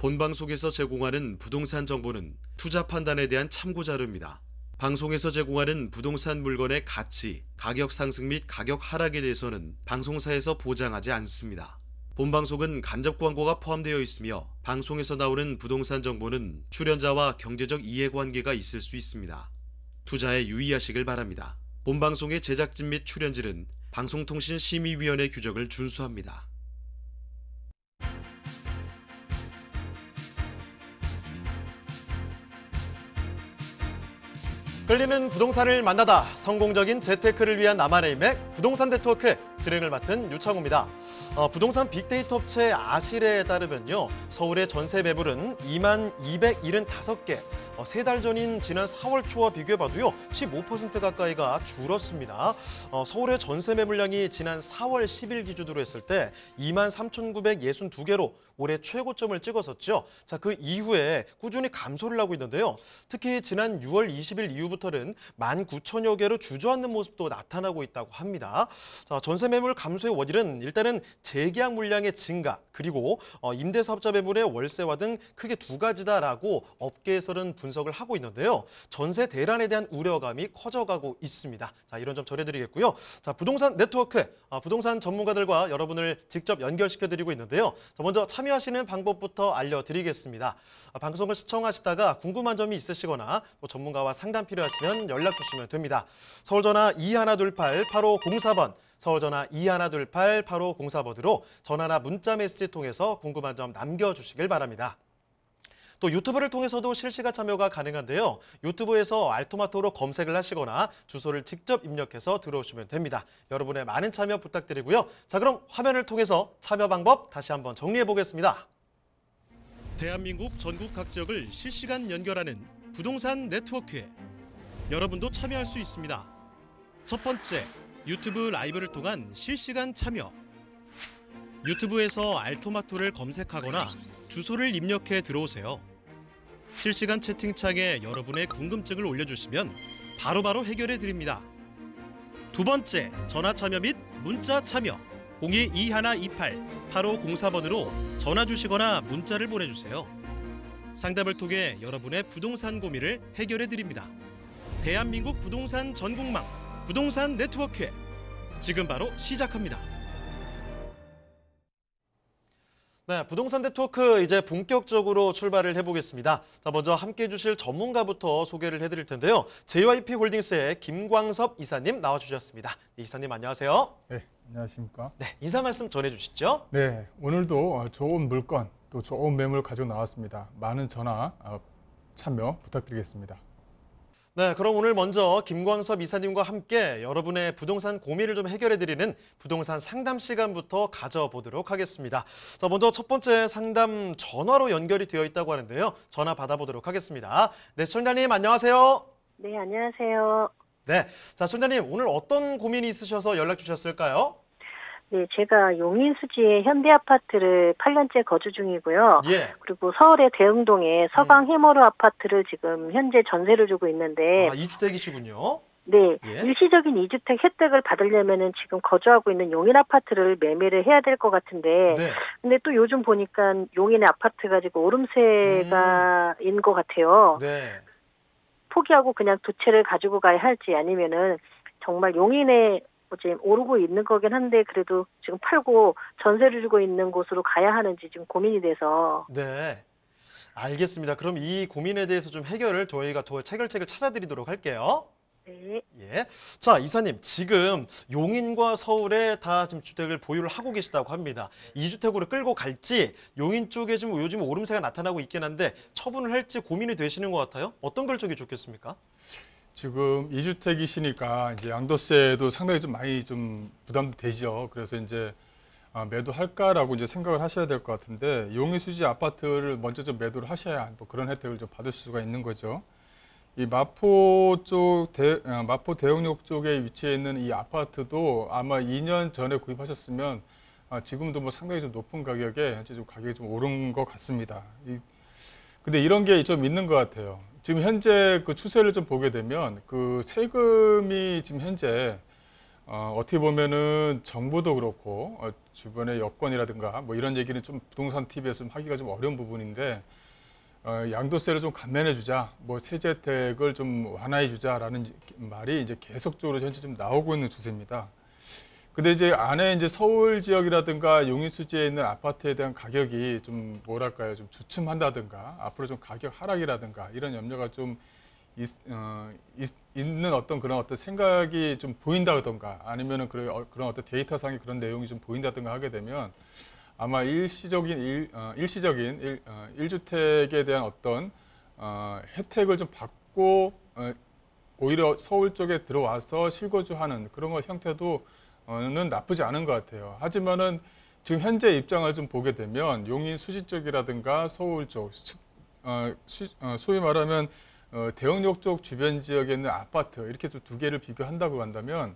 본방송에서 제공하는 부동산 정보는 투자 판단에 대한 참고 자료입니다. 방송에서 제공하는 부동산 물건의 가치, 가격 상승 및 가격 하락에 대해서는 방송사에서 보장하지 않습니다. 본방송은 간접 광고가 포함되어 있으며 방송에서 나오는 부동산 정보는 출연자와 경제적 이해관계가 있을 수 있습니다. 투자에 유의하시길 바랍니다. 본방송의 제작진 및 출연진은 방송통신심의위원회 규정을 준수합니다. 끌리는 부동산을 만나다 성공적인 재테크를 위한 나만의 인맥 부동산 네트워크 진행을 맡은 유창호입니다. 부동산 빅데이터 업체 아실에 따르면요. 서울의 전세 매물은 2275개, 3달 전인 지난 4월 초와 비교해봐도요. 15% 가까이가 줄었습니다. 서울의 전세 매물량이 지난 4월 10일 기준으로 했을 때 23,962개로 올해 최고점을 찍었었죠. 자, 그 이후에 꾸준히 감소를 하고 있는데요. 특히 지난 6월 20일 이후부터는 19,000여 개로 주저앉는 모습도 나타나고 있다고 합니다. 자, 전세 매물 감소의 원인은 일단은 재계약 물량의 증가, 그리고 임대사업자 매물의 월세화 등 크게 두 가지다라고 업계에서는 분석을 하고 있는데요. 전세 대란에 대한 우려감이 커져가고 있습니다. 자, 이런 점 전해드리겠고요. 자, 부동산 네트워크, 부동산 전문가들과 여러분을 직접 연결시켜드리고 있는데요. 자, 먼저 참여하시는 방법부터 알려드리겠습니다. 방송을 시청하시다가 궁금한 점이 있으시거나 또 전문가와 상담 필요하시면 연락 주시면 됩니다. 서울전화 2128-8504번, 서울전화 2128-8504번으로 전화나 문자 메시지 통해서 궁금한 점 남겨주시길 바랍니다. 또 유튜브를 통해서도 실시간 참여가 가능한데요. 유튜브에서 알토마토로 검색을 하시거나 주소를 직접 입력해서 들어오시면 됩니다. 여러분의 많은 참여 부탁드리고요. 자, 그럼 화면을 통해서 참여 방법 다시 한번 정리해 보겠습니다. 대한민국 전국 각 지역을 실시간 연결하는 부동산 네트워크에 여러분도 참여할 수 있습니다. 첫 번째, 유튜브 라이브를 통한 실시간 참여. 유튜브에서 알토마토를 검색하거나 주소를 입력해 들어오세요. 실시간 채팅창에 여러분의 궁금증을 올려주시면 바로바로 해결해 드립니다. 두 번째, 전화 참여 및 문자 참여. 02-2128-8504번으로 전화 주시거나 문자를 보내주세요. 상담을 통해 여러분의 부동산 고민을 해결해 드립니다. 대한민국 부동산 전국망 부동산 네트워크 지금 바로 시작합니다. 네, 부동산 네트워크 이제 본격적으로 출발을 해보겠습니다. 자, 먼저 함께해 주실 전문가부터 소개를 해드릴 텐데요. JYP 홀딩스의 김광섭 이사님 나와주셨습니다. 네, 이사님 안녕하세요. 네, 안녕하십니까. 네, 인사 말씀 전해주시죠. 네, 오늘도 좋은 물건 또 좋은 매물 가지고 나왔습니다. 많은 전화 참여 부탁드리겠습니다. 네, 그럼 오늘 먼저 김광섭 이사님과 함께 여러분의 부동산 고민을 좀 해결해드리는 부동산 상담 시간부터 가져보도록 하겠습니다. 자, 먼저 첫 번째 상담 전화로 연결이 되어 있다고 하는데요. 전화 받아보도록 하겠습니다. 네, 시청자님 안녕하세요. 네, 안녕하세요. 네, 자, 시청자님 오늘 어떤 고민이 있으셔서 연락 주셨을까요? 네, 제가 용인 수지의 현대아파트를 8년째 거주 중이고요. 예. 그리고 서울의 대흥동에 서강 해머루 아파트를 지금 현재 전세를 주고 있는데, 아, 2주택이시군요. 네, 예. 일시적인 2주택 혜택을 받으려면은 지금 거주하고 있는 용인 아파트를 매매를 해야 될 것 같은데, 네. 근데 또 요즘 보니까 용인의 아파트가 지금 오름세가 인 것 같아요. 네. 포기하고 그냥 두 채를 가지고 가야 할지 아니면은 정말 용인에 지금 오르고 있는 거긴 한데 그래도 지금 팔고 전세를 주고 있는 곳으로 가야 하는지 지금 고민이 돼서. 네. 알겠습니다. 그럼 이 고민에 대해서 좀 해결을 저희가 더 체결책을 찾아드리도록 할게요. 네. 예. 자, 이사님, 지금 용인과 서울에 다 지금 주택을 보유를 하고 계시다고 합니다. 2주택으로 끌고 갈지, 용인 쪽에 지금 요즘 오름세가 나타나고 있긴 한데 처분을 할지 고민이 되시는 것 같아요. 어떤 결정이 좋겠습니까? 지금 2주택이시니까 이제 양도세도 상당히 좀 많이 좀 부담도 되죠. 그래서 이제 매도할까라고 이제 생각을 하셔야 될 것 같은데 용인 수지 아파트를 먼저 좀 매도를 하셔야 또 그런 혜택을 좀 받을 수가 있는 거죠. 이 마포 대흥역 쪽에 위치해 있는 이 아파트도 아마 2년 전에 구입하셨으면 지금도 뭐 상당히 좀 높은 가격에 현재 좀 가격이 좀 오른 것 같습니다. 근데 이런 게 좀 있는 것 같아요. 지금 현재 그 추세를 좀 보게 되면 그 세금이 지금 현재 어떻게 보면은 정부도 그렇고 주변의 여건이라든가 뭐 이런 얘기는 좀 부동산 TV에서 좀 하기가 좀 어려운 부분인데 양도세를 좀 감면해 주자, 뭐 세제 혜택을 좀 완화해 주자라는 말이 이제 계속적으로 현재 좀 나오고 있는 추세입니다. 근데 이제 안에 이제 서울 지역이라든가 용인수지에 있는 아파트에 대한 가격이 좀 뭐랄까요, 좀 주춤한다든가 앞으로 좀 가격 하락이라든가 이런 염려가 좀 있는 어떤 그런 어떤 생각이 좀 보인다든가 아니면은 그런 어떤 데이터상의 그런 내용이 좀 보인다든가 하게 되면 아마 일시적인 1주택에 대한 어떤 혜택을 좀 받고 오히려 서울 쪽에 들어와서 실거주하는 그런 것 형태도 는 나쁘지 않은 것 같아요. 하지만은 지금 현재 입장을 좀 보게 되면 용인 수지 쪽이라든가 서울 쪽, 소위 말하면 대형역 쪽 주변 지역에 있는 아파트 이렇게 좀 두 개를 비교한다고 한다면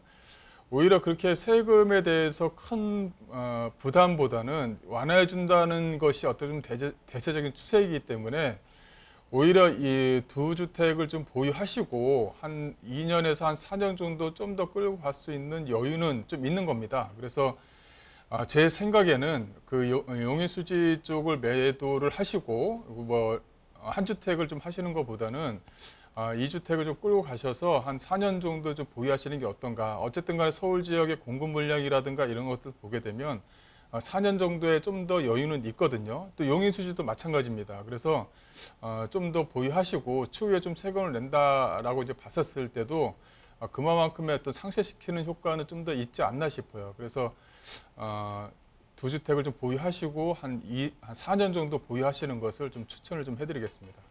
오히려 그렇게 세금에 대해서 큰 부담보다는 완화해 준다는 것이 어떤 좀 대세적인 추세이기 때문에 오히려 이 두 주택을 좀 보유하시고 한 2년에서 한 4년 정도 좀 더 끌고 갈 수 있는 여유는 좀 있는 겁니다. 그래서 제 생각에는 그 용인수지 쪽을 매도를 하시고 뭐 한 주택을 좀 하시는 것보다는 2주택을 좀 끌고 가셔서 한 4년 정도 좀 보유하시는 게 어떤가. 어쨌든 간에 서울 지역의 공급 물량이라든가 이런 것들 보게 되면 4년 정도의 좀 더 여유는 있거든요. 또 용인수지도 마찬가지입니다. 그래서 좀 더 보유하시고 추후에 좀 세금을 낸다라고 이제 봤었을 때도 그만큼의 어떤 상쇄시키는 효과는 좀 더 있지 않나 싶어요. 그래서 두 주택을 좀 보유하시고 한 4년 정도 보유하시는 것을 좀 추천을 좀 해드리겠습니다.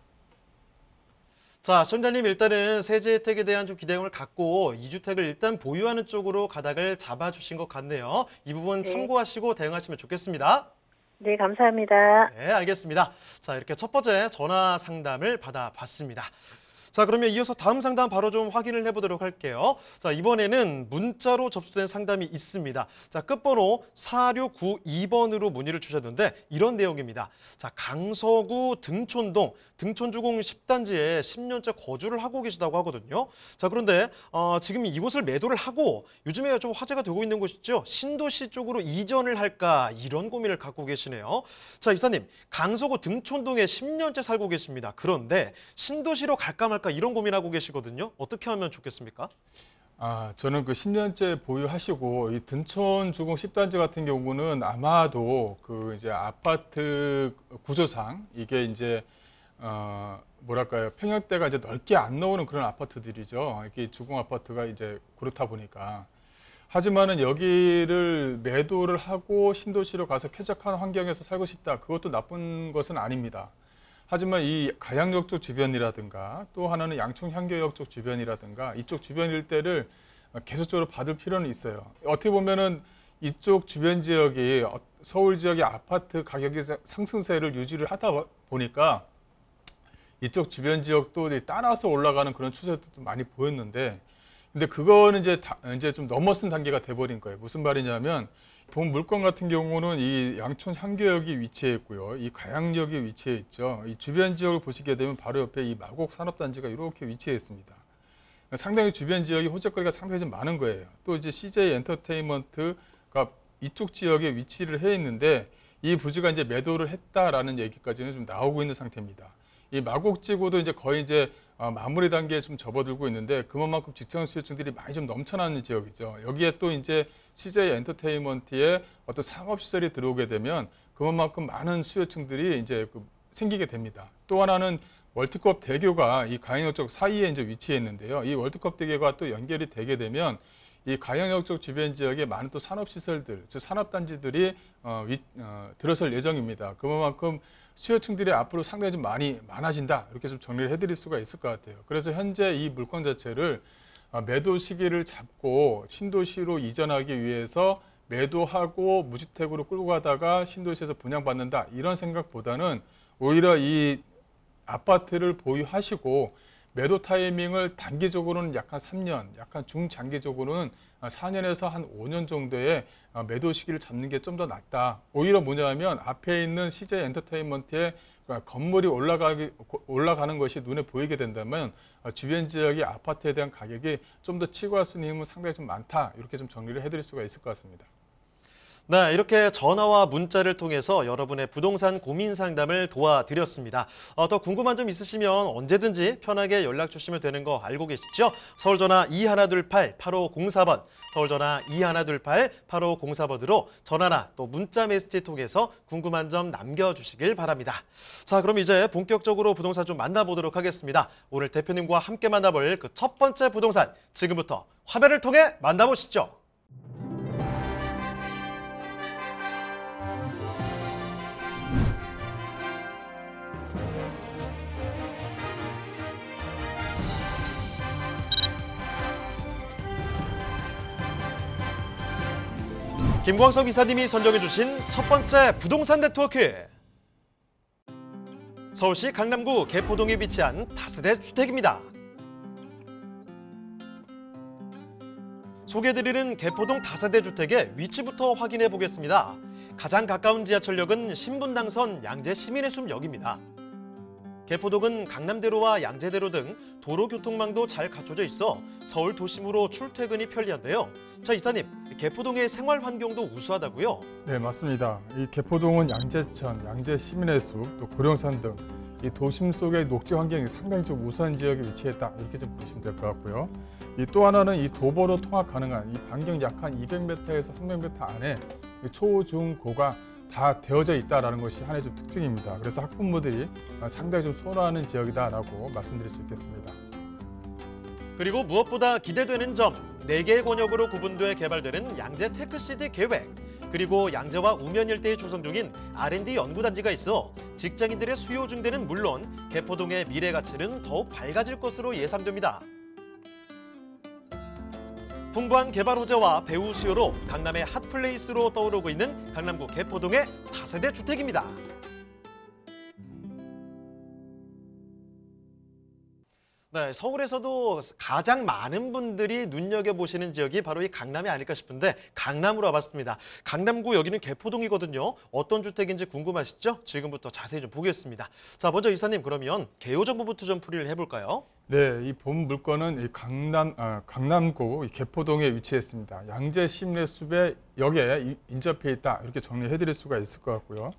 자, 시청자님 일단은 세제 혜택에 대한 좀 기대감을 갖고 2주택을 일단 보유하는 쪽으로 가닥을 잡아주신 것 같네요. 이 부분 네. 참고하시고 대응하시면 좋겠습니다. 네, 감사합니다. 네, 알겠습니다. 자, 이렇게 첫 번째 전화 상담을 받아봤습니다. 자, 그러면 이어서 다음 상담 바로 좀 확인을 해보도록 할게요. 자, 이번에는 문자로 접수된 상담이 있습니다. 자, 끝번호 4692번으로 문의를 주셨는데 이런 내용입니다. 자, 강서구 등촌동 등촌주공 10단지에 10년째 거주를 하고 계시다고 하거든요. 자, 그런데 지금 이곳을 매도를 하고 요즘에 좀 화제가 되고 있는 곳이죠. 신도시 쪽으로 이전을 할까 이런 고민을 갖고 계시네요. 자, 이사님, 강서구 등촌동에 10년째 살고 계십니다. 그런데 신도시로 갈까 말까 이런 고민하고 계시거든요. 어떻게 하면 좋겠습니까? 저는 그 10년째 보유하시고 이 등촌 주공 10단지 같은 경우는 아마도 그 이제 아파트 구조상 이게 이제 뭐랄까요, 평형대가 이제 넓게 안 나오는 그런 아파트들이죠. 이게 주공 아파트가 이제 그렇다 보니까. 하지만은 여기를 매도를 하고 신도시로 가서 쾌적한 환경에서 살고 싶다. 그것도 나쁜 것은 아닙니다. 하지만 이 가양역 쪽 주변이라든가 또 하나는 양촌향교역 쪽 주변이라든가 이쪽 주변 일대를 계속적으로 받을 필요는 있어요. 어떻게 보면은 이쪽 주변 지역이 서울 지역의 아파트 가격의 상승세를 유지를 하다 보니까 이쪽 주변 지역도 따라서 올라가는 그런 추세도 좀 많이 보였는데, 근데 그거는 이제 좀 넘어선 단계가 돼버린 거예요. 무슨 말이냐면 본 물건 같은 경우는 이 양촌 향교역이 위치해 있고요, 이 가양역이 위치해 있죠. 이 주변 지역을 보시게 되면 바로 옆에 이 마곡 산업단지가 이렇게 위치해 있습니다. 상당히 주변 지역이 호재거리가 상당히 좀 많은 거예요. 또 이제 CJ 엔터테인먼트가 이쪽 지역에 위치를 해 있는데 이 부지가 이제 매도를 했다라는 얘기까지는 좀 나오고 있는 상태입니다. 이 마곡지구도 이제 거의 이제 마무리 단계에 좀 접어들고 있는데 그만큼 직장 수요층들이 많이 좀 넘쳐나는 지역이죠. 여기에 또 이제 CJ 엔터테인먼트의 어떤 상업시설이 들어오게 되면 그만큼 많은 수요층들이 이제 생기게 됩니다. 또 하나는 월드컵 대교가 이 가양역 쪽 사이에 이제 위치해 있는데요. 이 월드컵 대교가 또 연결이 되게 되면 이 가양역 쪽 주변 지역에 많은 또 산업시설들, 즉 산업단지들이 들어설 예정입니다. 그만큼 수요층들이 앞으로 상당히 좀 많아진다, 이렇게 좀 정리를 해드릴 수가 있을 것 같아요. 그래서 현재 이 물건 자체를 매도 시기를 잡고 신도시로 이전하기 위해서 매도하고 무주택으로 끌고 가다가 신도시에서 분양받는다, 이런 생각보다는 오히려 이 아파트를 보유하시고 매도 타이밍을 단기적으로는 약간 3년, 약간 중장기적으로는 4년에서 한 5년 정도의 매도 시기를 잡는 게 좀 더 낫다. 오히려 뭐냐면 앞에 있는 CJ 엔터테인먼트의 건물이 올라가는 것이 눈에 보이게 된다면 주변 지역의 아파트에 대한 가격이 좀 더 치고 갈 수 있는 힘은 상당히 좀 많다. 이렇게 좀 정리를 해드릴 수가 있을 것 같습니다. 네, 이렇게 전화와 문자를 통해서 여러분의 부동산 고민 상담을 도와드렸습니다. 더 궁금한 점 있으시면 언제든지 편하게 연락 주시면 되는 거 알고 계시죠? 서울전화 2128-8504번, 서울전화 2128-8504번으로 전화나 또 문자 메시지 통해서 궁금한 점 남겨주시길 바랍니다. 자, 그럼 이제 본격적으로 부동산 좀 만나보도록 하겠습니다. 오늘 대표님과 함께 만나볼 그 첫 번째 부동산, 지금부터 화면을 통해 만나보시죠. 김광석 이사님이 선정해주신 첫 번째 부동산 네트워크. 서울시 강남구 개포동에 위치한 다세대 주택입니다. 소개해드리는 개포동 다세대 주택의 위치부터 확인해 보겠습니다. 가장 가까운 지하철역은 신분당선 양재시민의숲역입니다. 개포동은 강남대로와 양재대로 등 도로교통망도 잘 갖춰져 있어 서울 도심으로 출퇴근이 편리한데요. 자, 이사님, 개포동의 생활 환경도 우수하다고요? 네, 맞습니다. 이 개포동은 양재천, 양재시민의숲, 또 고령산 등 이 도심 속의 녹지 환경이 상당히 좀 우수한 지역에 위치했다. 이렇게 좀 보시면 될 것 같고요. 이 또 하나는 이 도보로 통학 가능한 이 반경 약 한 200m에서 300m 안에 초, 중, 고가 다 되어져 있다는 것이 하나의 좀 특징입니다. 그래서 학부모들이 상당히 좀 선호하는 지역이다라고 말씀드릴 수 있겠습니다. 그리고 무엇보다 기대되는 점, 4개의 권역으로 구분돼 개발되는 양재 테크시티 계획, 그리고 양재와 우면 일대에 조성 중인 R&D 연구단지가 있어 직장인들의 수요 증대는 물론 개포동의 미래 가치는 더욱 밝아질 것으로 예상됩니다. 풍부한 개발 호재와 배우 수요로 강남의 핫플레이스로 떠오르고 있는 강남구 개포동의 다세대 주택입니다. 네, 서울에서도 가장 많은 분들이 눈여겨보시는 지역이 바로 이 강남이 아닐까 싶은데 강남으로 와봤습니다. 강남구 여기는 개포동이거든요. 어떤 주택인지 궁금하시죠? 지금부터 자세히 좀 보겠습니다. 자, 먼저 이사님 그러면 개요 정보부터 좀 풀이를 해볼까요? 네, 이 본 물건은 이 강남구 개포동에 위치했습니다. 양재시민의숲의 역에 인접해 있다. 이렇게 정리해드릴 수가 있을 것 같고요.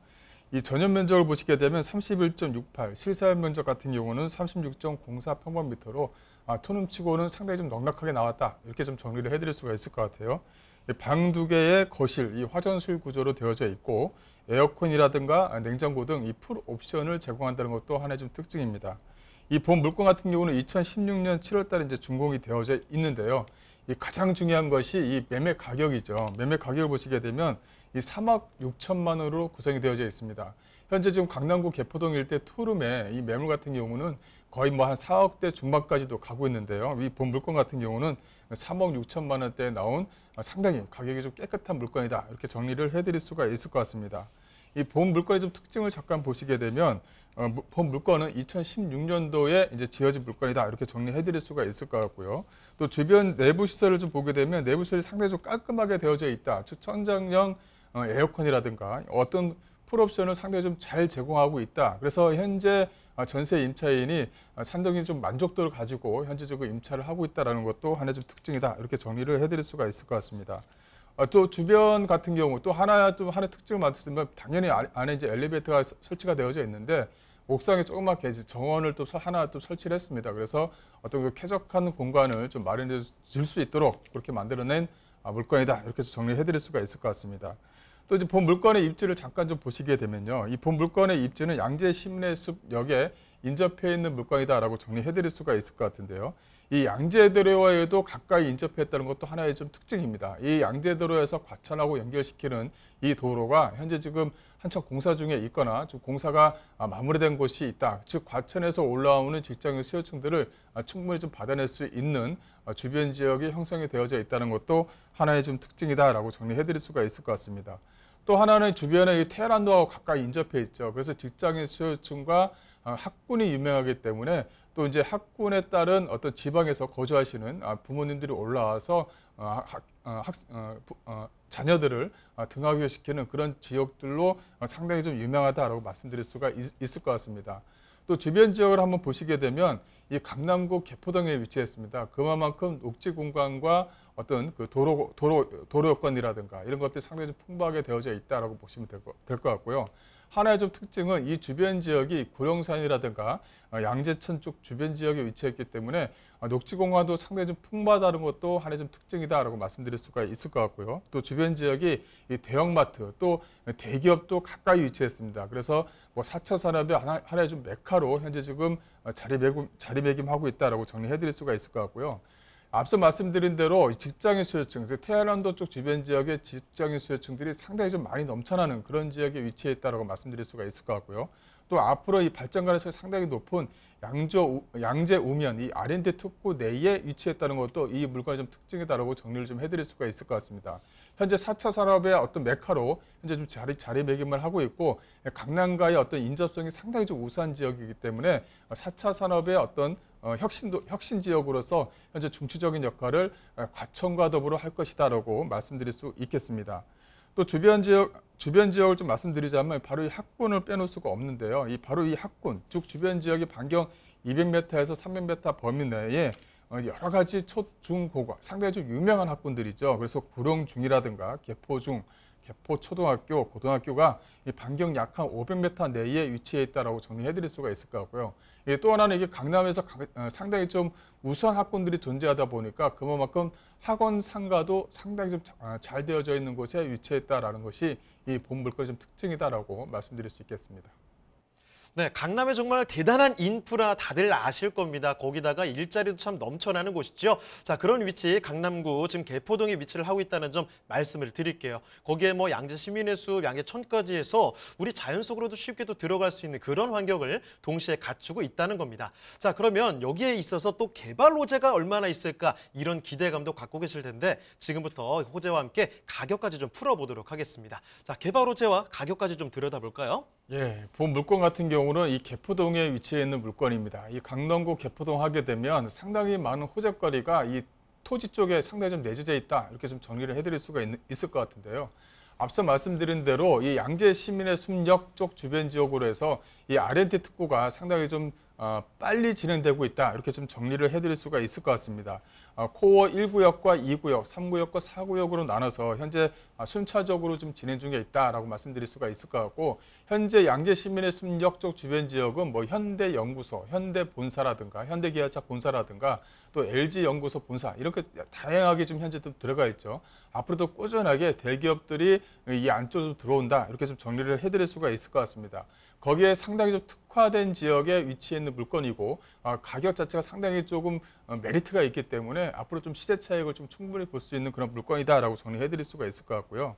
이 전용 면적을 보시게 되면 31.68, 실사용 면적 같은 경우는 36.04 평방미터로 토룸치고는 상당히 좀 넉넉하게 나왔다. 이렇게 좀 정리를 해드릴 수가 있을 것 같아요. 방 2개의 거실, 이 화전실 구조로 되어져 있고 에어컨이라든가 냉장고 등 이 풀 옵션을 제공한다는 것도 하나의 좀 특징입니다. 이 본 물건 같은 경우는 2016년 7월달에 이제 준공이 되어져 있는데요. 이 가장 중요한 것이 이 매매 가격이죠. 매매 가격을 보시게 되면 이 3억 6천만 원으로 구성이 되어져 있습니다. 현재 지금 강남구 개포동 일대 투룸의 이 매물 같은 경우는 거의 뭐 한 4억대 중반까지도 가고 있는데요. 이 본 물건 같은 경우는 3억 6천만 원대에 나온 상당히 가격이 좀 깨끗한 물건이다. 이렇게 정리를 해드릴 수가 있을 것 같습니다. 이 본 물건의 좀 특징을 잠깐 보시게 되면 본 물건은 2016년도에 이제 지어진 물건이다. 이렇게 정리해드릴 수가 있을 것 같고요. 또 주변 내부 시설을 좀 보게 되면 내부 시설이 상당히 좀 깔끔하게 되어져 있다. 즉 천장형 에어컨이라든가 어떤 풀옵션을 상당히 좀 잘 제공하고 있다. 그래서 현재 전세 임차인이 상당히 좀 만족도를 가지고 현재적으로 임차를 하고 있다는 것도 하나의 좀 특징이다. 이렇게 정리를 해드릴 수가 있을 것 같습니다. 또 주변 같은 경우 또 하나의 특징을 말씀드리면 당연히 안에 이제 엘리베이터가 설치가 되어져 있는데 옥상에 조그맣게 정원을 또 하나 또 설치를 했습니다. 그래서 어떤 그 쾌적한 공간을 좀 마련해 줄 수 있도록 그렇게 만들어낸 물건이다. 이렇게 정리해드릴 수가 있을 것 같습니다. 또 이제 본 물건의 입지를 잠깐 좀 보시게 되면요. 이 본 물건의 입지는 양재시민의숲역에 인접해 있는 물건이다라고 정리해드릴 수가 있을 것 같은데요. 이 양재대로와도 가까이 인접했다는 것도 하나의 좀 특징입니다. 이 양재대로에서 과천하고 연결시키는 이 도로가 현재 지금 한참 공사 중에 있거나 좀 공사가 마무리된 곳이 있다. 즉 과천에서 올라오는 직장인 수요층들을 충분히 좀 받아낼 수 있는 주변 지역이 형성이 되어져 있다는 것도 하나의 좀 특징이다라고 정리해드릴 수가 있을 것 같습니다. 또 하나는 주변에 이 테헤란도하고 가까이 인접해 있죠. 그래서 직장인 수요층과 학군이 유명하기 때문에 또 이제 학군에 따른 어떤 지방에서 거주하시는 부모님들이 올라와서 자녀들을 등하교시키는 그런 지역들로 상당히 좀 유명하다라고 말씀드릴 수가 있을 것 같습니다. 또 주변 지역을 한번 보시게 되면 이 강남구 개포동에 위치했습니다. 그만큼 녹지 공간과 어떤 그 도로 여건이라든가 이런 것들이 상당히 좀 풍부하게 되어져 있다라고 보시면 될 것 같고요. 하나의 좀 특징은 이 주변 지역이 구룡산이라든가 양재천 쪽 주변 지역에 위치했기 때문에 녹지 공간도 상당히 좀 풍부하다는 것도 하나의 좀 특징이다라고 말씀드릴 수가 있을 것 같고요. 또 주변 지역이 이 대형마트 또 대기업도 가까이 위치했습니다. 그래서 뭐 4차 산업의 하나의 좀 메카로 현재 지금 자리매김하고 있다라고 정리해드릴 수가 있을 것 같고요. 앞서 말씀드린 대로 직장인 수요층, 테헤란도 쪽 주변 지역의 직장인 수요층들이 상당히 좀 많이 넘쳐나는 그런 지역에 위치해 있다고 말씀드릴 수가 있을 것 같고요. 또 앞으로 이 발전 가능성이 상당히 높은 양재 우면 이 R&D 특구 내에 위치했다는 것도 이 물건의 좀 특징이다라고 정리를 좀 해드릴 수가 있을 것 같습니다. 현재 4차 산업의 어떤 메카로 현재 좀 자리매김을 하고 있고 강남과의 어떤 인접성이 상당히 좀 우수한 지역이기 때문에 4차 산업의 어떤 혁신 지역으로서 현재 중추적인 역할을 과천과 더불어 할 것이다라고 말씀드릴 수 있겠습니다. 또 주변 지역을 좀 말씀드리자면 바로 이 학군을 빼놓을 수가 없는데요. 바로 이 학군, 즉 주변 지역의 반경 200m에서 300m 범위 내에 여러 가지 초, 중, 고가 상당히 좀 유명한 학군들이죠. 그래서 구룡중이라든가 개포중, 개포초등학교, 고등학교가 이 반경 약 한 500m 내에 위치해 있다라고 정리해드릴 수가 있을 것 같고요. 또 하나는 이게 강남에서 상당히 좀 우수한 학군들이 존재하다 보니까 그만큼 학원 상가도 상당히 좀 잘 되어져 있는 곳에 위치했다라는 것이 이 본 물건의 좀 특징이다라고 말씀드릴 수 있겠습니다. 네, 강남에 정말 대단한 인프라 다들 아실 겁니다. 거기다가 일자리도 참 넘쳐나는 곳이죠. 자, 그런 위치 강남구 지금 개포동에 위치를 하고 있다는 점 말씀을 드릴게요. 거기에 뭐 양재 시민의 숲, 양재천까지 해서 우리 자연 속으로도 쉽게 또 들어갈 수 있는 그런 환경을 동시에 갖추고 있다는 겁니다. 자, 그러면 여기에 있어서 또 개발 호재가 얼마나 있을까 이런 기대감도 갖고 계실 텐데 지금부터 호재와 함께 가격까지 좀 풀어보도록 하겠습니다. 자, 개발 호재와 가격까지 좀 들여다볼까요? 예, 본 물건 같은 경우는 이 개포동에 위치해 있는 물건입니다. 이 강남구 개포동 하게 되면 상당히 많은 호재거리가 이 토지 쪽에 상당히 좀 내재져 있다. 이렇게 좀 정리를 해드릴 수가 있을 것 같은데요. 앞서 말씀드린 대로 이 양재 시민의 숲역 쪽 주변 지역으로 해서 이 R&D 특구가 상당히 좀 빨리 진행되고 있다. 이렇게 좀 정리를 해드릴 수가 있을 것 같습니다. 코어 1구역과 2구역, 3구역과 4구역으로 나눠서 현재 순차적으로 좀 진행 중에 있다라고 말씀드릴 수가 있을 것 같고 현재 양재 시민의 숲역 쪽 주변 지역은 뭐 현대연구소, 현대본사라든가 현대기아차 본사라든가 또 LG연구소 본사 이렇게 다양하게 좀 현재 좀 들어가 있죠. 앞으로도 꾸준하게 대기업들이 이 안쪽으로 들어온다 이렇게 좀 정리를 해드릴 수가 있을 것 같습니다. 거기에 상당히 좀 특화된 지역에 위치해 있는 물건이고 가격 자체가 상당히 조금 메리트가 있기 때문에 앞으로 좀 시세 차익을 좀 충분히 볼 수 있는 그런 물건이다라고 정리해드릴 수가 있을 것 같고요.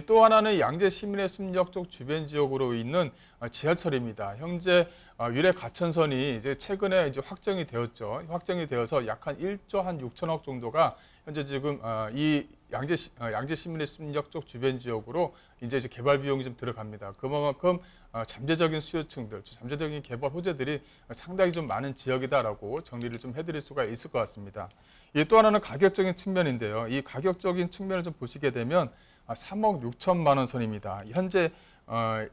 또 하나는 양재 시민의 숲역 쪽 주변 지역으로 있는 지하철입니다. 현재 위례 가천선이 이제 최근에 이제 확정이 되었죠. 확정이 되어서 약 한 1조 한 6천억 정도가 현재 지금 이 양재 시민의 숲역 쪽 주변 지역으로 이제 개발 비용이 좀 들어갑니다. 그만큼 잠재적인 수요층들, 잠재적인 개발 호재들이 상당히 좀 많은 지역이다라고 정리를 좀 해드릴 수가 있을 것 같습니다. 또 하나는 가격적인 측면인데요. 이 가격적인 측면을 좀 보시게 되면 3억 6천만 원 선입니다. 현재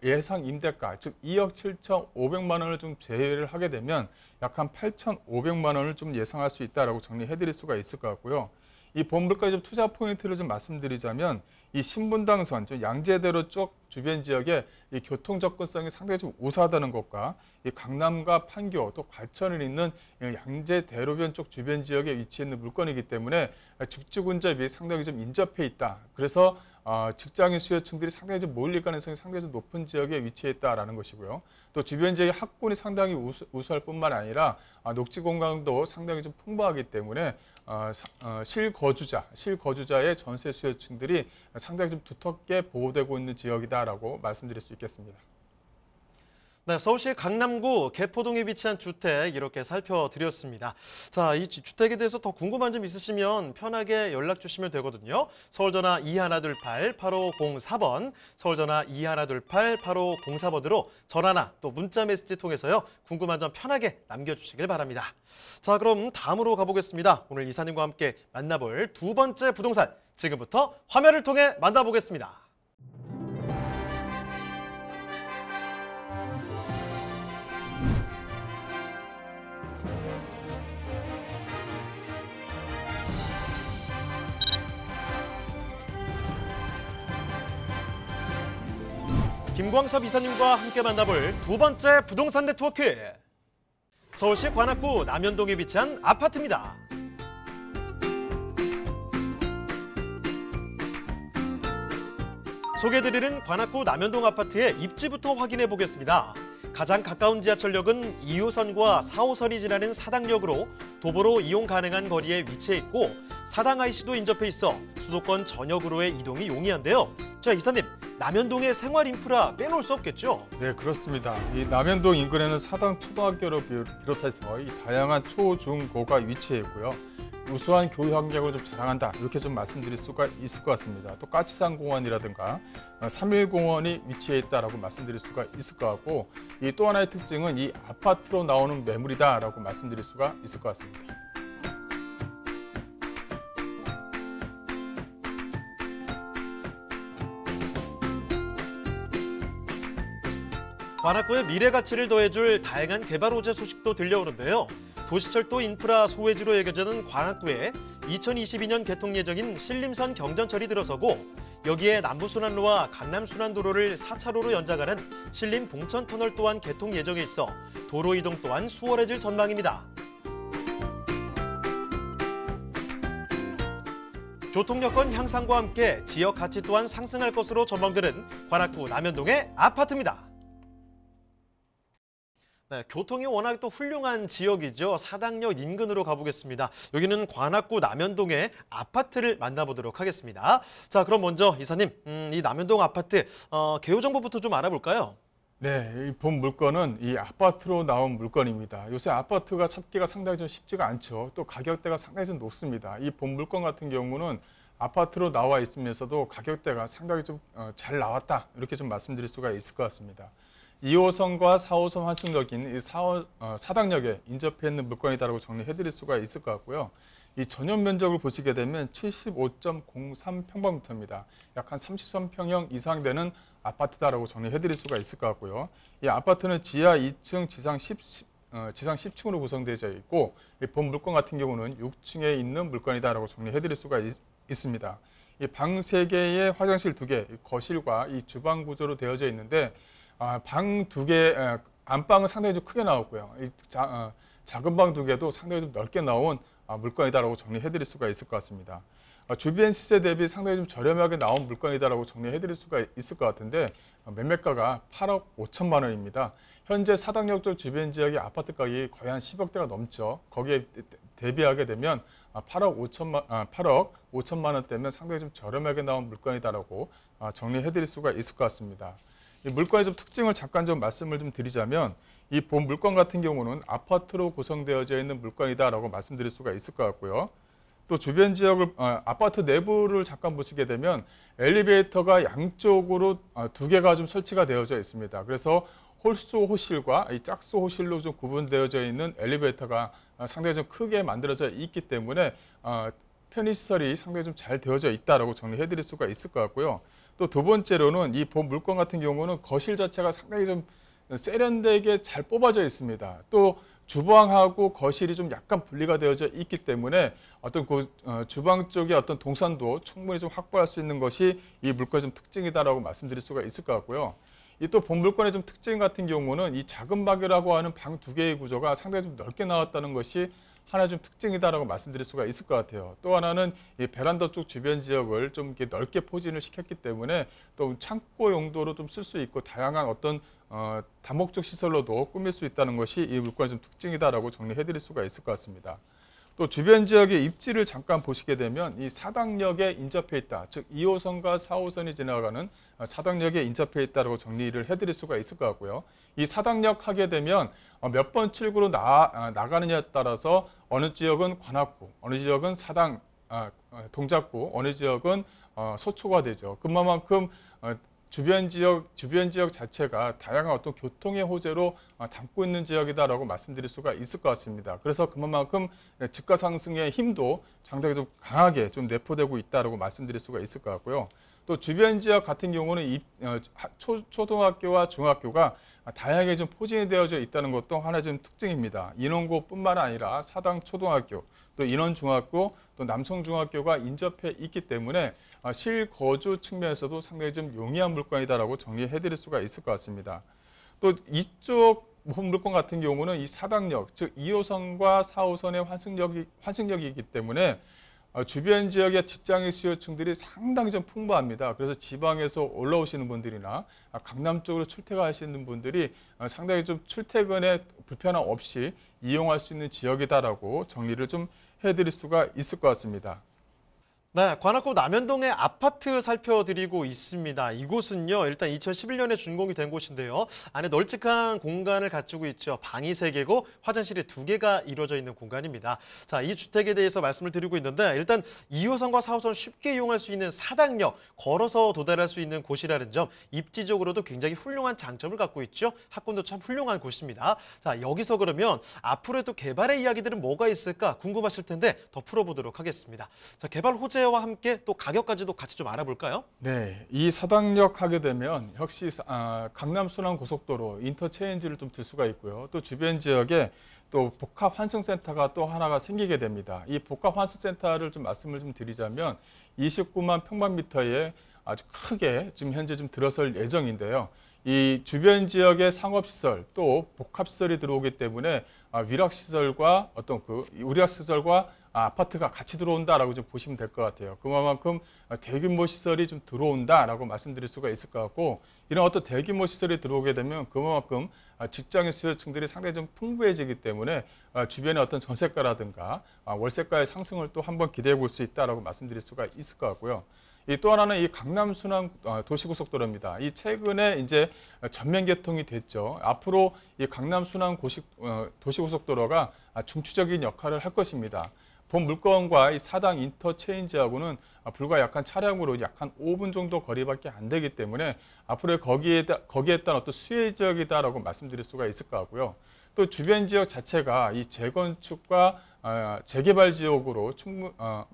예상 임대가 즉 2억 7,500만 원을 좀 제외를 하게 되면 약 한 8,500만 원을 좀 예상할 수 있다라고 정리해드릴 수가 있을 것 같고요. 이 본물가의 좀 투자 포인트를 좀 말씀드리자면 이 신분당선, 좀 양재대로 쪽 주변 지역에 이 교통 접근성이 상당히 좀 우수하다는 것과 이 강남과 판교 또 과천을 잇는 양재대로변 쪽 주변 지역에 위치해 있는 물건이기 때문에 죽지군접이 상당히 좀 인접해 있다. 그래서 직장인 수요층들이 상당히 좀 몰릴 가능성이 상당히 좀 높은 지역에 위치해 있다라는 것이고요. 또 주변 지역의 학군이 상당히 우수할 뿐만 아니라 녹지 공간도 상당히 좀 풍부하기 때문에 실거주자의 전세 수요층들이 상당히 좀 두텁게 보호되고 있는 지역이다라고 말씀드릴 수 있겠습니다. 네, 서울시 강남구 개포동에 위치한 주택 이렇게 살펴드렸습니다. 자, 이 주택에 대해서 더 궁금한 점 있으시면 편하게 연락 주시면 되거든요. 서울전화 2128-8504번, 서울전화 2128-8504번으로 전화나 또 문자 메시지 통해서요. 궁금한 점 편하게 남겨주시길 바랍니다. 자, 그럼 다음으로 가보겠습니다. 오늘 이사님과 함께 만나볼 두 번째 부동산, 지금부터 화면을 통해 만나보겠습니다. 김광섭 이사님과 함께 만나볼 두 번째 부동산 네트워크. 서울시 관악구 남현동에 위치한 아파트입니다. 소개해드리는 관악구 남현동 아파트의 입지부터 확인해 보겠습니다. 가장 가까운 지하철역은 2호선과 4호선이 지나는 사당역으로 도보로 이용 가능한 거리에 위치해 있고 사당 IC도 인접해 있어 수도권 전역으로의 이동이 용이한데요. 자, 이사님, 남현동의 생활 인프라 빼놓을 수 없겠죠? 네, 그렇습니다. 이 남현동 인근에는 사당 초등학교를 비롯해서 이 다양한 초, 중, 고가 위치해 있고요. 우수한 교육 환경을 좀 자랑한다, 이렇게 좀 말씀드릴 수가 있을 것 같습니다. 또 까치산 공원이라든가 3일 공원이 위치해 있다라고 말씀드릴 수가 있을 것 같고, 이 또 하나의 특징은 이 아파트로 나오는 매물이다라고 말씀드릴 수가 있을 것 같습니다. 관악구의 미래 가치를 더해줄 다양한 개발 호재 소식도 들려오는데요. 도시철도 인프라 소외지로 여겨지는 관악구에 2022년 개통 예정인 신림선 경전철이 들어서고 여기에 남부순환로와 강남순환도로를 4차로로 연장하는 신림 봉천터널 또한 개통 예정에 있어 도로 이동 또한 수월해질 전망입니다. 교통 여건 향상과 함께 지역 가치 또한 상승할 것으로 전망되는 관악구 남현동의 아파트입니다. 네, 교통이 워낙 또 훌륭한 지역이죠. 사당역 인근으로 가보겠습니다. 여기는 관악구 남현동의 아파트를 만나보도록 하겠습니다. 자, 그럼 먼저 이사님, 이 남현동 아파트 개요 정보부터 좀 알아볼까요? 네, 이 본 물건은 이 아파트로 나온 물건입니다. 요새 아파트가 찾기가 상당히 좀 쉽지가 않죠. 또 가격대가 상당히 좀 높습니다. 이 본 물건 같은 경우는 아파트로 나와 있으면서도 가격대가 상당히 좀 잘 나왔다, 이렇게 좀 말씀드릴 수가 있을 것 같습니다. 2호선과 4호선 환승역인 이 사당역에 인접해 있는 물건이다라고 정리해드릴 수가 있을 것 같고요. 이 전용 면적을 보시게 되면 75.03평방미터입니다. 약 한 33평형 이상 되는 아파트다라고 정리해드릴 수가 있을 것 같고요. 이 아파트는 지하 2층, 지상 10층으로 구성되어 있고, 본 물건 같은 경우는 6층에 있는 물건이다라고 정리해드릴 수가 있습니다. 이 방 3개에 화장실 2개, 거실과 이 주방 구조로 되어져 있는데, 방 2개, 안방은 상당히 좀 크게 나왔고요. 작은 방 2개도 상당히 좀 넓게 나온 물건이다라고 정리해드릴 수가 있을 것 같습니다. 주변 시세 대비 상당히 좀 저렴하게 나온 물건이다라고 정리해드릴 수가 있을 것 같은데, 매매가가 8억 5천만 원입니다. 현재 사당역 쪽 주변 지역의 아파트 가격이 거의 한 10억대가 넘죠. 거기에 대비하게 되면 8억 5천만 원대면 상당히 좀 저렴하게 나온 물건이다라고 정리해드릴 수가 있을 것 같습니다. 이 물건의 좀 특징을 잠깐 좀 말씀을 좀 드리자면, 이 본 물건 같은 경우는 아파트로 구성되어져 있는 물건이다라고 말씀드릴 수가 있을 것 같고요. 또 주변 지역을 아파트 내부를 잠깐 보시게 되면 엘리베이터가 양쪽으로 2개가 좀 설치가 되어져 있습니다. 그래서 홀소 호실과 이 짝소 호실로 좀 구분되어져 있는 엘리베이터가 상당히 좀 크게 만들어져 있기 때문에 편의시설이 상당히 좀 잘 되어져 있다라고 정리해드릴 수가 있을 것 같고요. 또 두 번째로는 이 본 물건 같은 경우는 거실 자체가 상당히 좀 세련되게 잘 뽑아져 있습니다. 또 주방하고 거실이 좀 약간 분리가 되어져 있기 때문에 어떤 주방 쪽의 어떤 동선도 충분히 좀 확보할 수 있는 것이 이 물건의 좀 특징이다라고 말씀드릴 수가 있을 것 같고요. 이 또 본 물건의 좀 특징 같은 경우는 이 작은 방이라고 하는 방 2개의 구조가 상당히 좀 넓게 나왔다는 것이 하나 좀 특징이다라고 말씀드릴 수가 있을 것 같아요. 또 하나는 이 베란다 쪽 주변 지역을 좀 이렇게 넓게 포진을 시켰기 때문에 또 창고 용도로 좀 쓸 수 있고 다양한 어떤 다목적 시설로도 꾸밀 수 있다는 것이 이 물건의 좀 특징이다라고 정리해드릴 수가 있을 것 같습니다. 또 주변 지역의 입지를 잠깐 보시게 되면 이 사당역에 인접해 있다, 즉 2호선과 4호선이 지나가는 사당역에 인접해 있다라고 정리를 해드릴 수가 있을 것 같고요. 이 사당역 하게 되면 몇 번 출구로 나가느냐에 따라서 어느 지역은 관악구, 어느 지역은 동작구, 어느 지역은 서초가 되죠. 그만큼 주변 지역 자체가 다양한 어떤 교통의 호재로 담고 있는 지역이다라고 말씀드릴 수가 있을 것 같습니다. 그래서 그만큼 집가 상승의 힘도 상당히 좀 강하게 좀 내포되고 있다라고 말씀드릴 수가 있을 것 같고요. 또 주변 지역 같은 경우는 초등학교와 중학교가 다양하게 좀 포진이 되어져 있다는 것도 하나의 좀 특징입니다. 인원고뿐만 아니라 사당 초등학교, 또 인원중학교, 또 남성중학교가 인접해 있기 때문에 실거주 측면에서도 상당히 좀 용이한 물건이다라고 정리해드릴 수가 있을 것 같습니다. 또 이쪽 물건 같은 경우는 이 사당역, 즉 2호선과 4호선의 환승역이기 때문에 주변 지역의 직장인 수요층들이 상당히 좀 풍부합니다. 그래서 지방에서 올라오시는 분들이나 강남 쪽으로 출퇴근하시는 분들이 상당히 좀 출퇴근에 불편함 없이 이용할 수 있는 지역이다라고 정리를 좀 해드릴 수가 있을 것 같습니다. 네, 관악구 남현동의 아파트 살펴드리고 있습니다. 이곳은요, 일단 2011년에 준공이 된 곳인데요. 안에 널찍한 공간을 갖추고 있죠. 방이 3개고 화장실이 2개가 이루어져 있는 공간입니다. 자, 이 주택에 대해서 말씀을 드리고 있는데 일단 2호선과 4호선 쉽게 이용할 수 있는 사당역, 걸어서 도달할 수 있는 곳이라는 점, 입지적으로도 굉장히 훌륭한 장점을 갖고 있죠. 학군도 참 훌륭한 곳입니다. 자, 여기서 그러면 앞으로의 또 개발의 이야기들은 뭐가 있을까 궁금하실 텐데 더 풀어보도록 하겠습니다. 자, 개발 호재 와 함께 또 가격까지도 같이 좀 알아볼까요? 네, 이 사당역 하게 되면 역시 강남 순환고속도로 인터체인지를 좀 들 수가 있고요. 또 주변 지역에 또 복합 환승센터가 또 하나가 생기게 됩니다. 이 복합 환승센터를 좀 말씀을 좀 드리자면 29만 평방미터에 아주 크게 지금 현재 좀 들어설 예정인데요. 이 주변 지역의 상업시설 또 복합시설이 들어오기 때문에 위락시설과 위락시설과 아파트가 같이 들어온다라고 좀 보시면 될 것 같아요. 그만큼 대규모 시설이 좀 들어온다라고 말씀드릴 수가 있을 것 같고, 이런 어떤 대규모 시설이 들어오게 되면 그만큼 직장인 수요층들이 상당히 좀 풍부해지기 때문에 주변의 어떤 전세가라든가 월세가의 상승을 또 한번 기대해 볼 수 있다라고 말씀드릴 수가 있을 것 같고요. 또 하나는 이 강남 순환 도시고속도로입니다. 이 최근에 이제 전면 개통이 됐죠. 앞으로 이 강남 순환 도시고속도로가 중추적인 역할을 할 것입니다. 본 물건과 이 사당 인터체인지하고는 불과 약간 차량으로 약한 5분 정도 거리밖에 안 되기 때문에 앞으로 거기에 따른 어떤 수혜 지역이다라고 말씀드릴 수가 있을 것 같고요. 또 주변 지역 자체가 이 재건축과 재개발 지역으로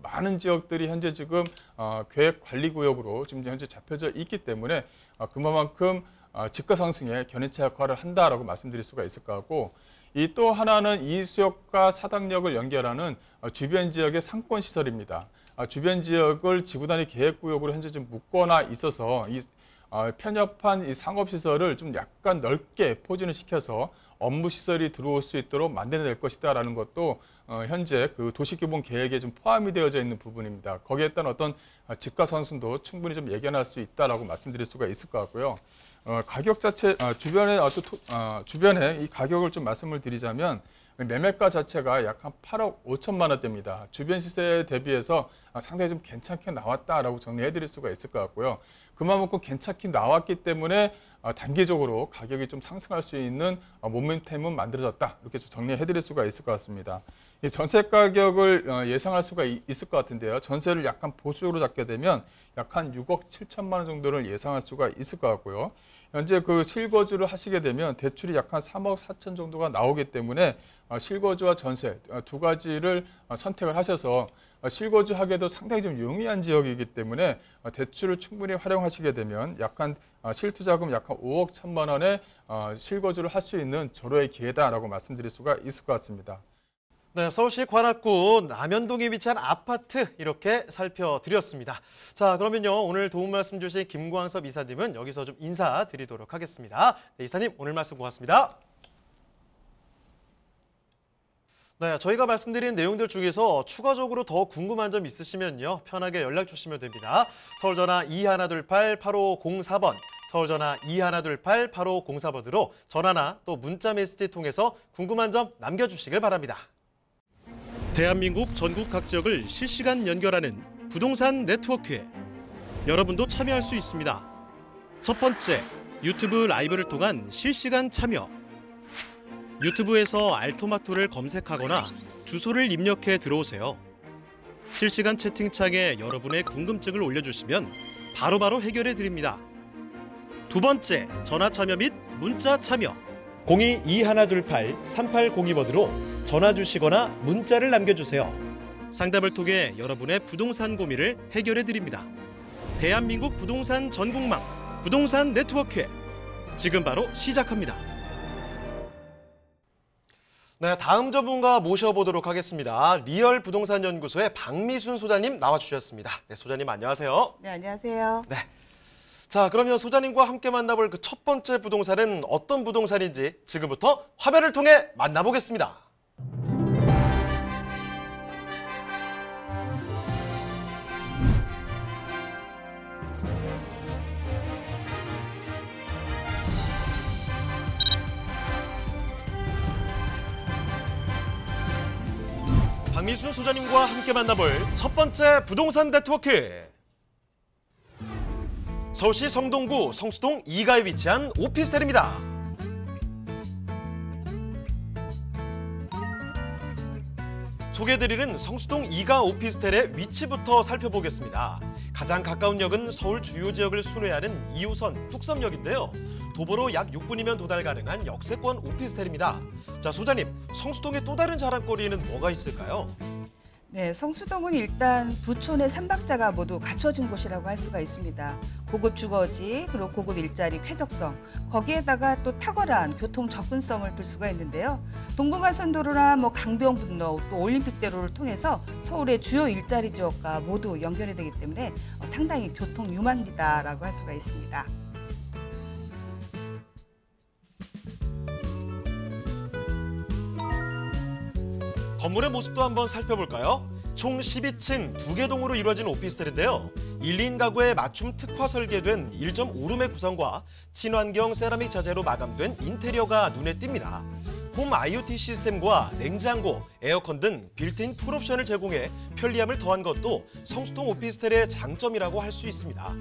많은 지역들이 현재 지금 계획 관리 구역으로 지금 현재 잡혀져 있기 때문에 그만큼 집가 상승에 견인차 역할을 한다라고 말씀드릴 수가 있을 것 같고, 이 또 하나는 이수역과 사당역을 연결하는 주변 지역의 상권 시설입니다. 주변 지역을 지구단위 계획구역으로 현재 좀 묶거나 있어서 이 편협한 이 상업 시설을 좀 약간 넓게 포진을 시켜서 업무 시설이 들어올 수 있도록 만들어낼 것이다라는 것도 현재 그 도시규모 계획에 좀 포함이 되어져 있는 부분입니다. 거기에 따른 어떤 집가 상승도 충분히 좀 예견할 수 있다라고 말씀드릴 수가 있을 것 같고요. 가격 자체 주변에 이 가격을 좀 말씀을 드리자면 매매가 자체가 약 한 8억 5천만 원대입니다. 주변 시세에 대비해서 상당히 좀 괜찮게 나왔다라고 정리해드릴 수가 있을 것 같고요. 그만큼 괜찮게 나왔기 때문에 단기적으로 가격이 좀 상승할 수 있는 모멘텀은 만들어졌다, 이렇게 정리해드릴 수가 있을 것 같습니다. 이 전세 가격을 예상할 수가 있을 것 같은데요. 전세를 약간 보수적으로 잡게 되면 약 한 6억 7천만 원 정도를 예상할 수가 있을 것 같고요. 현재 그 실거주를 하시게 되면 대출이 약 한 3억 4천 정도가 나오기 때문에 실거주와 전세 두 가지를 선택을 하셔서 실거주하기에도 상당히 좀 용이한 지역이기 때문에 대출을 충분히 활용하시게 되면 약간 실투자금 약 한 5억 1천만 원에 실거주를 할 수 있는 절호의 기회다라고 말씀드릴 수가 있을 것 같습니다. 네, 서울시 관악구 남현동에 위치한 아파트 이렇게 살펴드렸습니다. 자, 그러면요, 오늘 도움 말씀 주신 김광섭 이사님은 여기서 좀 인사드리도록 하겠습니다. 네, 이사님 오늘 말씀 고맙습니다. 네, 저희가 말씀드린 내용들 중에서 추가적으로 더 궁금한 점 있으시면요, 편하게 연락 주시면 됩니다. 서울전화 2128-8504번, 서울전화 2128-8504번으로 전화나 또 문자 메시지 통해서 궁금한 점 남겨주시길 바랍니다. 대한민국 전국 각 지역을 실시간 연결하는 부동산 네트워크에 여러분도 참여할 수 있습니다. 첫 번째, 유튜브 라이브를 통한 실시간 참여, 유튜브에서 알토마토를 검색하거나 주소를 입력해 들어오세요. 실시간 채팅창에 여러분의 궁금증을 올려주시면 바로바로 해결해 드립니다. 두 번째, 전화 참여 및 문자 참여. 02-2128-3802번으로 전화 주시거나 문자를 남겨주세요. 상담을 통해 여러분의 부동산 고민을 해결해 드립니다. 대한민국 부동산 전국망 부동산 네트워크, 지금 바로 시작합니다. 네, 다음 전문가 모셔보도록 하겠습니다. 리얼 부동산 연구소의 박미순 소장님 나와주셨습니다. 네, 소장님 안녕하세요. 네, 안녕하세요. 네. 자, 그러면 소장님과 함께 만나볼 그 첫 번째 부동산은 어떤 부동산인지 지금부터 화면을 통해 만나보겠습니다. 박미순 소장님과 함께 만나볼 첫 번째 부동산 네트워크. 서울시 성동구 성수동 2가에 위치한 오피스텔입니다. 소개해드리는 성수동 2가 오피스텔의 위치부터 살펴보겠습니다. 가장 가까운 역은 서울 주요 지역을 순회하는 2호선 뚝섬역인데요. 도보로 약 6분이면 도달 가능한 역세권 오피스텔입니다. 자, 소장님, 성수동의 또 다른 자랑거리에는 뭐가 있을까요? 네, 성수동은 일단 부촌의 3박자가 모두 갖춰진 곳이라고 할 수가 있습니다. 고급 주거지, 그리고 고급 일자리, 쾌적성, 거기에다가 또 탁월한 교통 접근성을 둘 수가 있는데요. 동부간선도로나 강변북로, 또 올림픽대로를 통해서 서울의 주요 일자리 지역과 모두 연결이 되기 때문에 상당히 교통 유망지다라고 할 수가 있습니다. 건물의 모습도 한번 살펴볼까요? 총 12층 2개 동으로 이루어진 오피스텔인데요. 1인 가구에 맞춤 특화 설계된 1.5룸의 구성과 친환경 세라믹 자재로 마감된 인테리어가 눈에 띕니다. 홈 IoT 시스템과 냉장고, 에어컨 등 빌트인 풀옵션을 제공해 편리함을 더한 것도 성수동 오피스텔의 장점이라고 할 수 있습니다.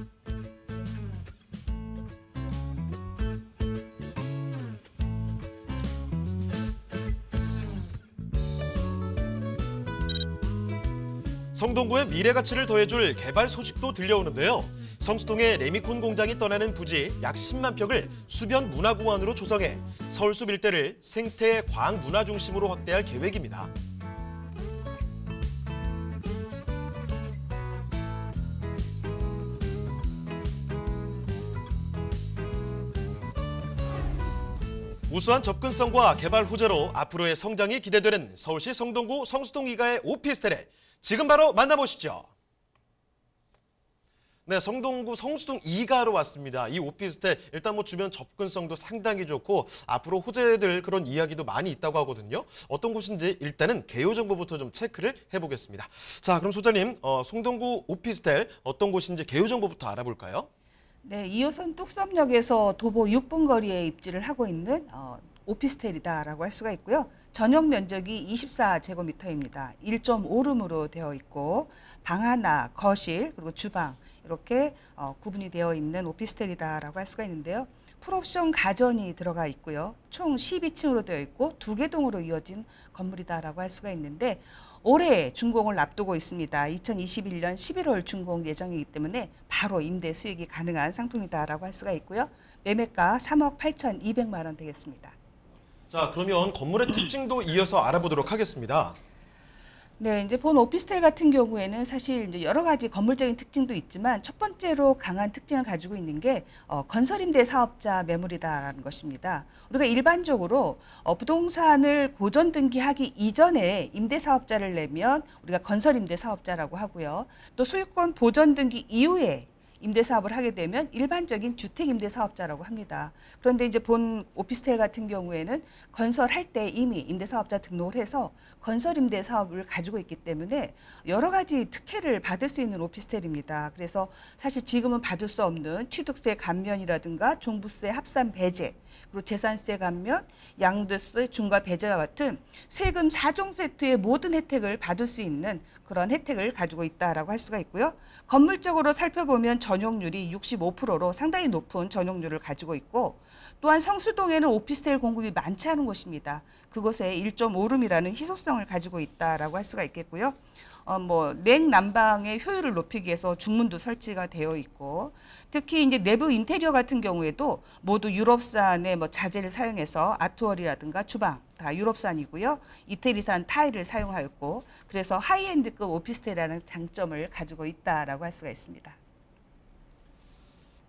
성동구의 미래 가치를 더해줄 개발 소식도 들려오는데요. 성수동에 레미콘 공장이 떠나는 부지 약 10만 평을 수변 문화공원으로 조성해 서울숲 일대를 생태 과학 문화 중심으로 확대할 계획입니다. 우수한 접근성과 개발 호재로 앞으로의 성장이 기대되는 서울시 성동구 성수동 2가의 오피스텔에 지금 바로 만나보시죠. 네, 성동구 성수동 2가로 왔습니다. 이 오피스텔 일단 주변 접근성도 상당히 좋고 앞으로 호재될 그런 이야기도 많이 있다고 하거든요. 어떤 곳인지 일단은 개요 정보부터 좀 체크를 해보겠습니다. 자, 그럼 소장님, 성동구 오피스텔 어떤 곳인지 개요 정보부터 알아볼까요? 네, 2호선 뚝섬역에서 도보 6분 거리에 입지를 하고 있는 오피스텔이다라고 할 수가 있고요. 전용 면적이 24제곱미터입니다. 1.5룸으로 되어 있고 방 하나, 거실, 그리고 주방 이렇게 구분이 되어 있는 오피스텔이다라고 할 수가 있는데요. 풀옵션 가전이 들어가 있고요. 총 12층으로 되어 있고 2개 동으로 이어진 건물이다라고 할 수가 있는데 올해 준공을 앞두고 있습니다. 2021년 11월 준공 예정이기 때문에 바로 임대 수익이 가능한 상품이다라고 할 수가 있고요. 매매가 3억 8,200만 원 되겠습니다. 자, 그러면 건물의 특징도 이어서 알아보도록 하겠습니다. 네, 이제 본 오피스텔 같은 경우에는 사실 이제 여러 가지 건물적인 특징도 있지만 첫 번째로 강한 특징을 가지고 있는 게 건설임대 사업자 매물이다라는 것입니다. 우리가 일반적으로 부동산을 고전 등기하기 이전에 임대 사업자를 내면 우리가 건설임대 사업자라고 하고요. 또 소유권 보전 등기 이후에 임대사업을 하게 되면 일반적인 주택임대사업자라고 합니다. 그런데 이제 본 오피스텔 같은 경우에는 건설할 때 이미 임대사업자 등록을 해서 건설임대사업을 가지고 있기 때문에 여러 가지 특혜를 받을 수 있는 오피스텔입니다. 그래서 사실 지금은 받을 수 없는 취득세 감면이라든가 종부세 합산 배제 그리고 재산세 감면, 양도세 중과 배제와 같은 세금 4종 세트의 모든 혜택을 받을 수 있는 그런 혜택을 가지고 있다라고 할 수가 있고요. 건물적으로 살펴보면 전용률이 65%로 상당히 높은 전용률을 가지고 있고, 또한 성수동에는 오피스텔 공급이 많지 않은 곳입니다. 그곳에 1.5룸이라는 희소성을 가지고 있다라고 할 수가 있겠고요. 냉난방의 효율을 높이기 위해서 중문도 설치가 되어 있고, 특히 이제 내부 인테리어 같은 경우에도 모두 유럽산의 자재를 사용해서 아트월이라든가 주방 다 유럽산이고요. 이태리산 타일을 사용하였고, 그래서 하이엔드급 오피스텔이라는 장점을 가지고 있다라고 할 수가 있습니다.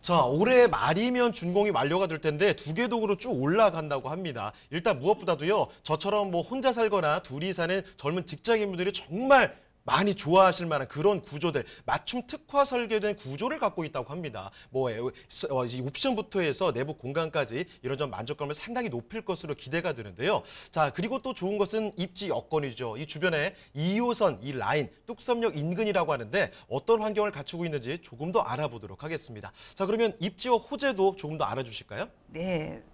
자, 올해 말이면 준공이 완료가 될 텐데 두 개 동으로 쭉 올라간다고 합니다. 일단 무엇보다도요, 저처럼 혼자 살거나 둘이 사는 젊은 직장인분들이 정말 많이 좋아하실 만한 그런 구조들, 맞춤 특화 설계된 구조를 갖고 있다고 합니다. 이 옵션부터 해서 내부 공간까지 이런 점 만족감을 상당히 높일 것으로 기대가 되는데요. 자, 그리고 또 좋은 것은 입지 여건이죠. 이 주변에 2호선, 이 라인, 뚝섬역 인근이라고 하는데 어떤 환경을 갖추고 있는지 조금 더 알아보도록 하겠습니다. 자, 그러면 입지와 호재도 조금 더 알아주실까요? 네.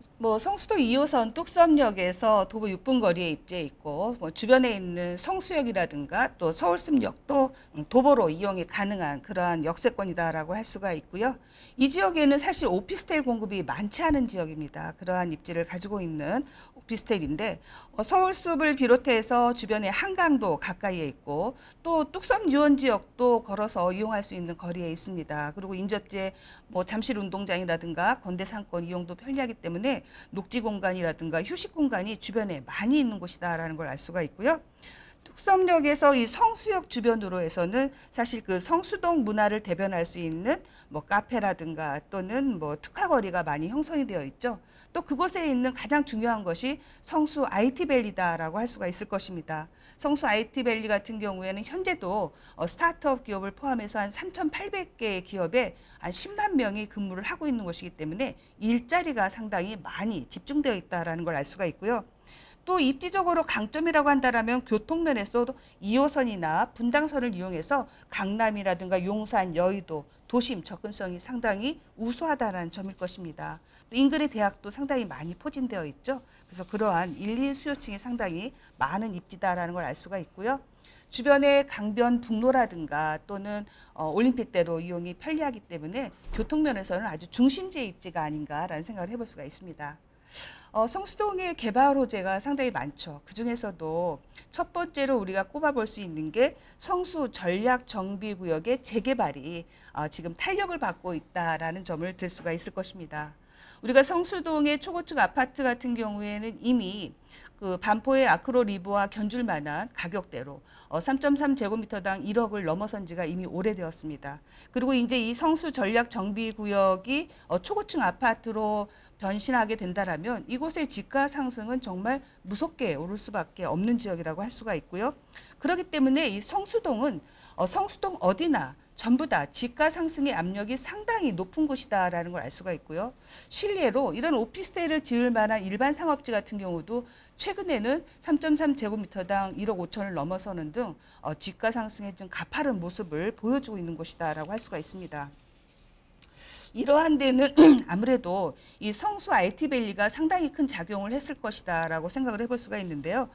성수도 2호선 뚝섬역에서 도보 6분 거리에 입지해 있고, 주변에 있는 성수역이라든가 또 서울숲역도 도보로 이용이 가능한 그러한 역세권이다라고 할 수가 있고요. 이 지역에는 사실 오피스텔 공급이 많지 않은 지역입니다. 그러한 입지를 가지고 있는 오피스텔인데, 서울숲을 비롯해서 주변에 한강도 가까이에 있고, 또 뚝섬 유원 지역도 걸어서 이용할 수 있는 거리에 있습니다. 그리고 인접지에 잠실 운동장이라든가 건대 상권 이용도 편리하기 때문에 녹지 공간이라든가 휴식 공간이 주변에 많이 있는 곳이다라는 걸 알 수가 있고요. 뚝섬역에서 이 성수역 주변으로 해서는 사실 그 성수동 문화를 대변할 수 있는 카페라든가 또는 특화거리가 많이 형성이 되어 있죠. 또 그곳에 있는 가장 중요한 것이 성수 IT밸리다라고 할 수가 있을 것입니다. 성수 IT밸리 같은 경우에는 현재도 스타트업 기업을 포함해서 한 3,800개의 기업에 한 10만 명이 근무를 하고 있는 곳이기 때문에 일자리가 상당히 많이 집중되어 있다는 걸 알 수가 있고요. 또 입지적으로 강점이라고 한다면 교통면에서도 2호선이나 분당선을 이용해서 강남이라든가 용산, 여의도, 도심 접근성이 상당히 우수하다는 점일 것입니다. 또 인근의 대학도 상당히 많이 포진되어 있죠. 그래서 그러한 1, 2 수요층이 상당히 많은 입지다라는 걸 알 수가 있고요. 주변에 강변북로라든가 또는 올림픽대로 이용이 편리하기 때문에 교통면에서는 아주 중심지의 입지가 아닌가라는 생각을 해볼 수가 있습니다. 성수동의 개발 호재가 상당히 많죠. 그중에서도 첫 번째로 우리가 꼽아볼 수 있는 게 성수 전략정비구역의 재개발이 지금 탄력을 받고 있다라는 점을 들 수가 있을 것입니다. 우리가 성수동의 초고층 아파트 같은 경우에는 이미 그 반포의 아크로 리브와 견줄 만한 가격대로 3.3제곱미터당 1억을 넘어선 지가 이미 오래되었습니다. 그리고 이제 이 성수 전략 정비 구역이 초고층 아파트로 변신하게 된다라면 이곳의 집가 상승은 정말 무섭게 오를 수밖에 없는 지역이라고 할 수가 있고요. 그렇기 때문에 이 성수동은 성수동 어디나 전부 다 집가 상승의 압력이 상당히 높은 곳이다라는 걸 알 수가 있고요. 실례로 이런 오피스텔을 지을 만한 일반 상업지 같은 경우도 최근에는 3.3제곱미터당 1억 5천을 넘어서는 등 집가 상승의 좀 가파른 모습을 보여주고 있는 곳이다라고 할 수가 있습니다. 이러한 데는 아무래도 이 성수 IT밸리가 상당히 큰 작용을 했을 것이다라고 생각을 해볼 수가 있는데요.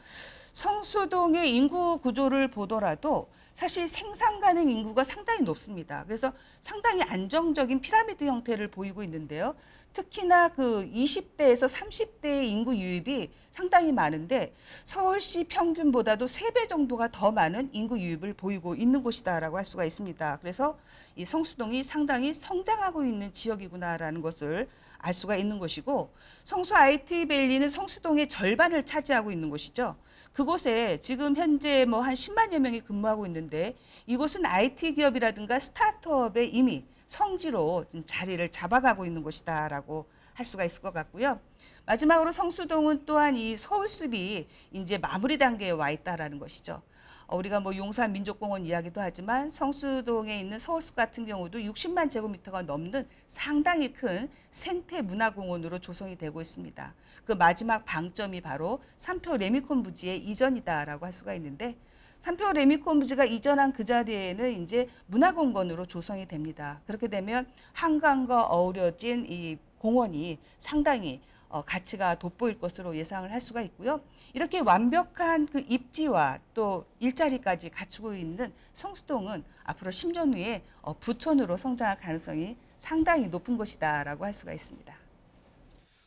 성수동의 인구 구조를 보더라도 사실 생산 가능 인구가 상당히 높습니다. 그래서 상당히 안정적인 피라미드 형태를 보이고 있는데요. 특히나 그 20대에서 30대의 인구 유입이 상당히 많은데 서울시 평균보다도 3배 정도가 더 많은 인구 유입을 보이고 있는 곳이다라고 할 수가 있습니다. 그래서 이 성수동이 상당히 성장하고 있는 지역이구나라는 것을 알 수가 있는 것이고, 성수 IT밸리는 성수동의 절반을 차지하고 있는 곳이죠. 그곳에 지금 현재 한 10만여 명이 근무하고 있는데 이곳은 IT 기업이라든가 스타트업에 이미 성지로 좀 자리를 잡아가고 있는 곳이다라고 할 수가 있을 것 같고요. 마지막으로 성수동은 또한 이 서울숲이 이제 마무리 단계에 와 있다라는 것이죠. 우리가 용산 민족공원 이야기도 하지만 성수동에 있는 서울숲 같은 경우도 60만 제곱미터가 넘는 상당히 큰 생태문화공원으로 조성이 되고 있습니다. 그 마지막 방점이 바로 삼표 레미콘 부지의 이전이다라고 할 수가 있는데, 삼표 레미콘 부지가 이전한 그 자리에는 이제 문화공간으로 조성이 됩니다. 그렇게 되면 한강과 어우러진 이 공원이 상당히 가치가 돋보일 것으로 예상을 할 수가 있고요. 이렇게 완벽한 그 입지와 또 일자리까지 갖추고 있는 성수동은 앞으로 10년 후에 부촌으로 성장할 가능성이 상당히 높은 곳이다라고 할 수가 있습니다.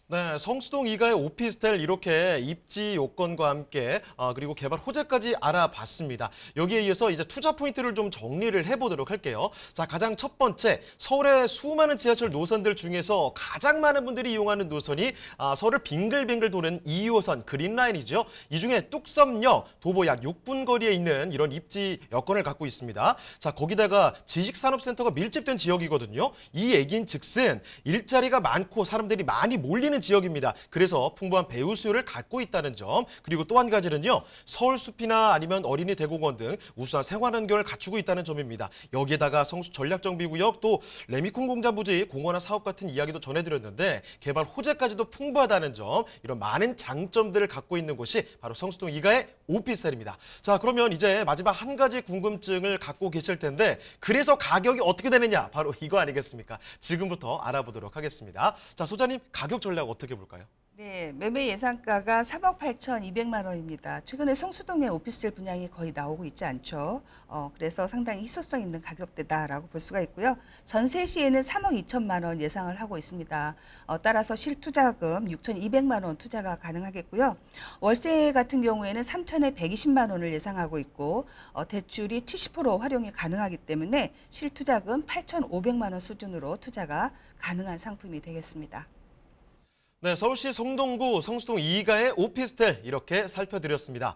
네, 성수동 2가의 오피스텔 이렇게 입지 요건과 함께 그리고 개발 호재까지 알아봤습니다. 여기에 이어서 이제 투자 포인트를 좀 정리를 해보도록 할게요. 자, 가장 첫 번째, 서울의 수많은 지하철 노선들 중에서 가장 많은 분들이 이용하는 노선이 서울을 빙글빙글 도는 2호선 그린라인이죠. 이 중에 뚝섬역, 도보 약 6분 거리에 있는 이런 입지 여건을 갖고 있습니다. 자, 거기다가 지식산업센터가 밀집된 지역이거든요. 이 얘기인즉슨 일자리가 많고 사람들이 많이 몰리는 지역입니다. 그래서 풍부한 배우 수요를 갖고 있다는 점, 그리고 또 한 가지는요, 서울숲이나 아니면 어린이 대공원 등 우수한 생활 환경을 갖추고 있다는 점입니다. 여기에다가 성수 전략정비구역, 또 레미콘 공장 부지, 공원화 사업 같은 이야기도 전해드렸는데 개발 호재까지도 풍부하다는 점, 이런 많은 장점들을 갖고 있는 곳이 바로 성수동 2가의 오피스텔입니다. 자, 그러면 이제 마지막 한 가지 궁금증을 갖고 계실 텐데, 그래서 가격이 어떻게 되느냐, 바로 이거 아니겠습니까? 지금부터 알아보도록 하겠습니다. 자, 소장님, 가격 전략 어떻게 볼까요? 네, 매매 예상가가 3억 8,200만 원입니다. 최근에 성수동의 오피스텔 분양이 거의 나오고 있지 않죠. 그래서 상당히 희소성 있는 가격대다라고 볼 수가 있고요. 전세 시에는 3억 2천만 원 예상을 하고 있습니다. 따라서 실투자금 6,200만 원 투자가 가능하겠고요. 월세 같은 경우에는 3천에 120만 원을 예상하고 있고 대출이 70% 활용이 가능하기 때문에 실투자금 8,500만 원 수준으로 투자가 가능한 상품이 되겠습니다. 네, 서울시 성동구 성수동 2가의 오피스텔 이렇게 살펴드렸습니다.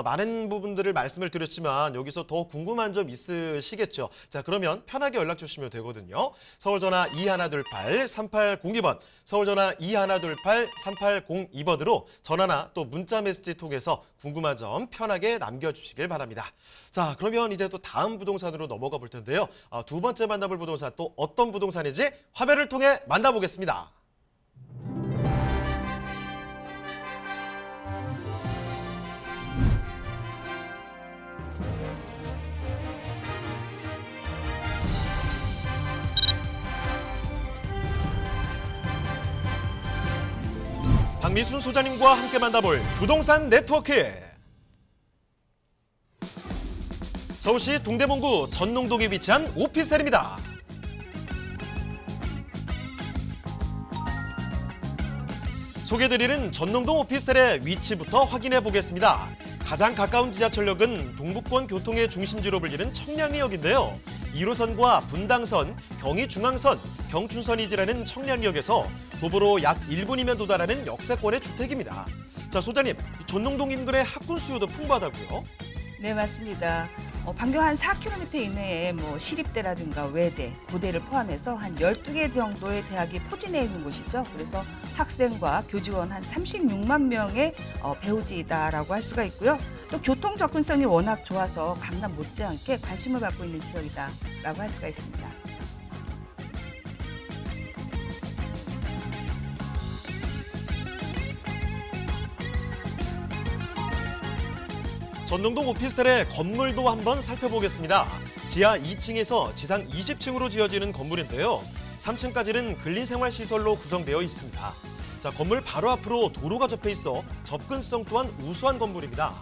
많은 부분들을 말씀을 드렸지만 여기서 더 궁금한 점 있으시겠죠? 자, 그러면 편하게 연락 주시면 되거든요. 서울전화 2128-3802번, 서울전화 2128-3802번으로 전화나 또 문자 메시지 통해서 궁금한 점 편하게 남겨주시길 바랍니다. 자, 그러면 이제 또 다음 부동산으로 넘어가 볼 텐데요. 두 번째 만나볼 부동산 또 어떤 부동산인지 화면을 통해 만나보겠습니다. 박미순 소장님과 함께 만나볼 부동산 네트워크. 서울시 동대문구 전농동에 위치한 오피스텔입니다. 소개드리는 전농동 오피스텔의 위치부터 확인해 보겠습니다. 가장 가까운 지하철역은 동북권 교통의 중심지로 불리는 청량리역인데요. 1호선과 분당선, 경의중앙선, 경춘선이 지나는 청량리역에서 도보로 약 1분이면 도달하는 역세권의 주택입니다. 자, 소장님, 전농동 인근의 학군 수요도 풍부하다고요? 네, 맞습니다. 반경 한 4km 이내에 시립대라든가 외대, 고대를 포함해서 한 12개 정도의 대학이 포진해 있는 곳이죠. 그래서 학생과 교직원 한 36만 명의 배우지이다라고 할 수가 있고요. 또 교통 접근성이 워낙 좋아서 강남 못지않게 관심을 받고 있는 지역이다라고 할 수가 있습니다. 전농동 오피스텔의 건물도 한번 살펴보겠습니다. 지하 2층에서 지상 20층으로 지어지는 건물인데요. 3층까지는 근린생활시설로 구성되어 있습니다. 자, 건물 바로 앞으로 도로가 접해 있어 접근성 또한 우수한 건물입니다.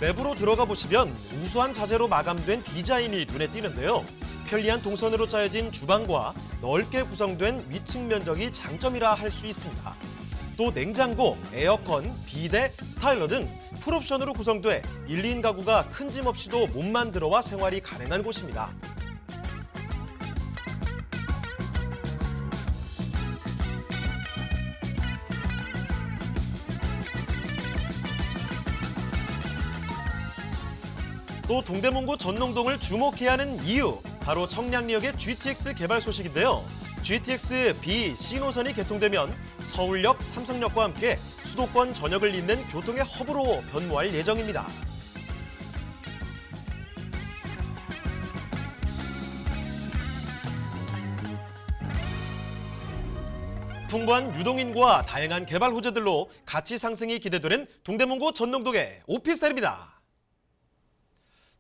내부로 들어가 보시면 우수한 자재로 마감된 디자인이 눈에 띄는데요. 편리한 동선으로 짜여진 주방과 넓게 구성된 위층 면적이 장점이라 할 수 있습니다. 또 냉장고, 에어컨, 비데, 스타일러 등 풀옵션으로 구성돼 1, 2인 가구가 큰 짐 없이도 몸만 들어와 생활이 가능한 곳입니다. 또 동대문구 전농동을 주목해야 하는 이유, 바로 청량리역의 GTX 개발 소식인데요. GTX B, C 노선이 개통되면 서울역, 삼성역과 함께 수도권 전역을 잇는 교통의 허브로 변모할 예정입니다. 풍부한 유동인구와 다양한 개발 호재들로 가치 상승이 기대되는 동대문구 전농동의 오피스텔입니다.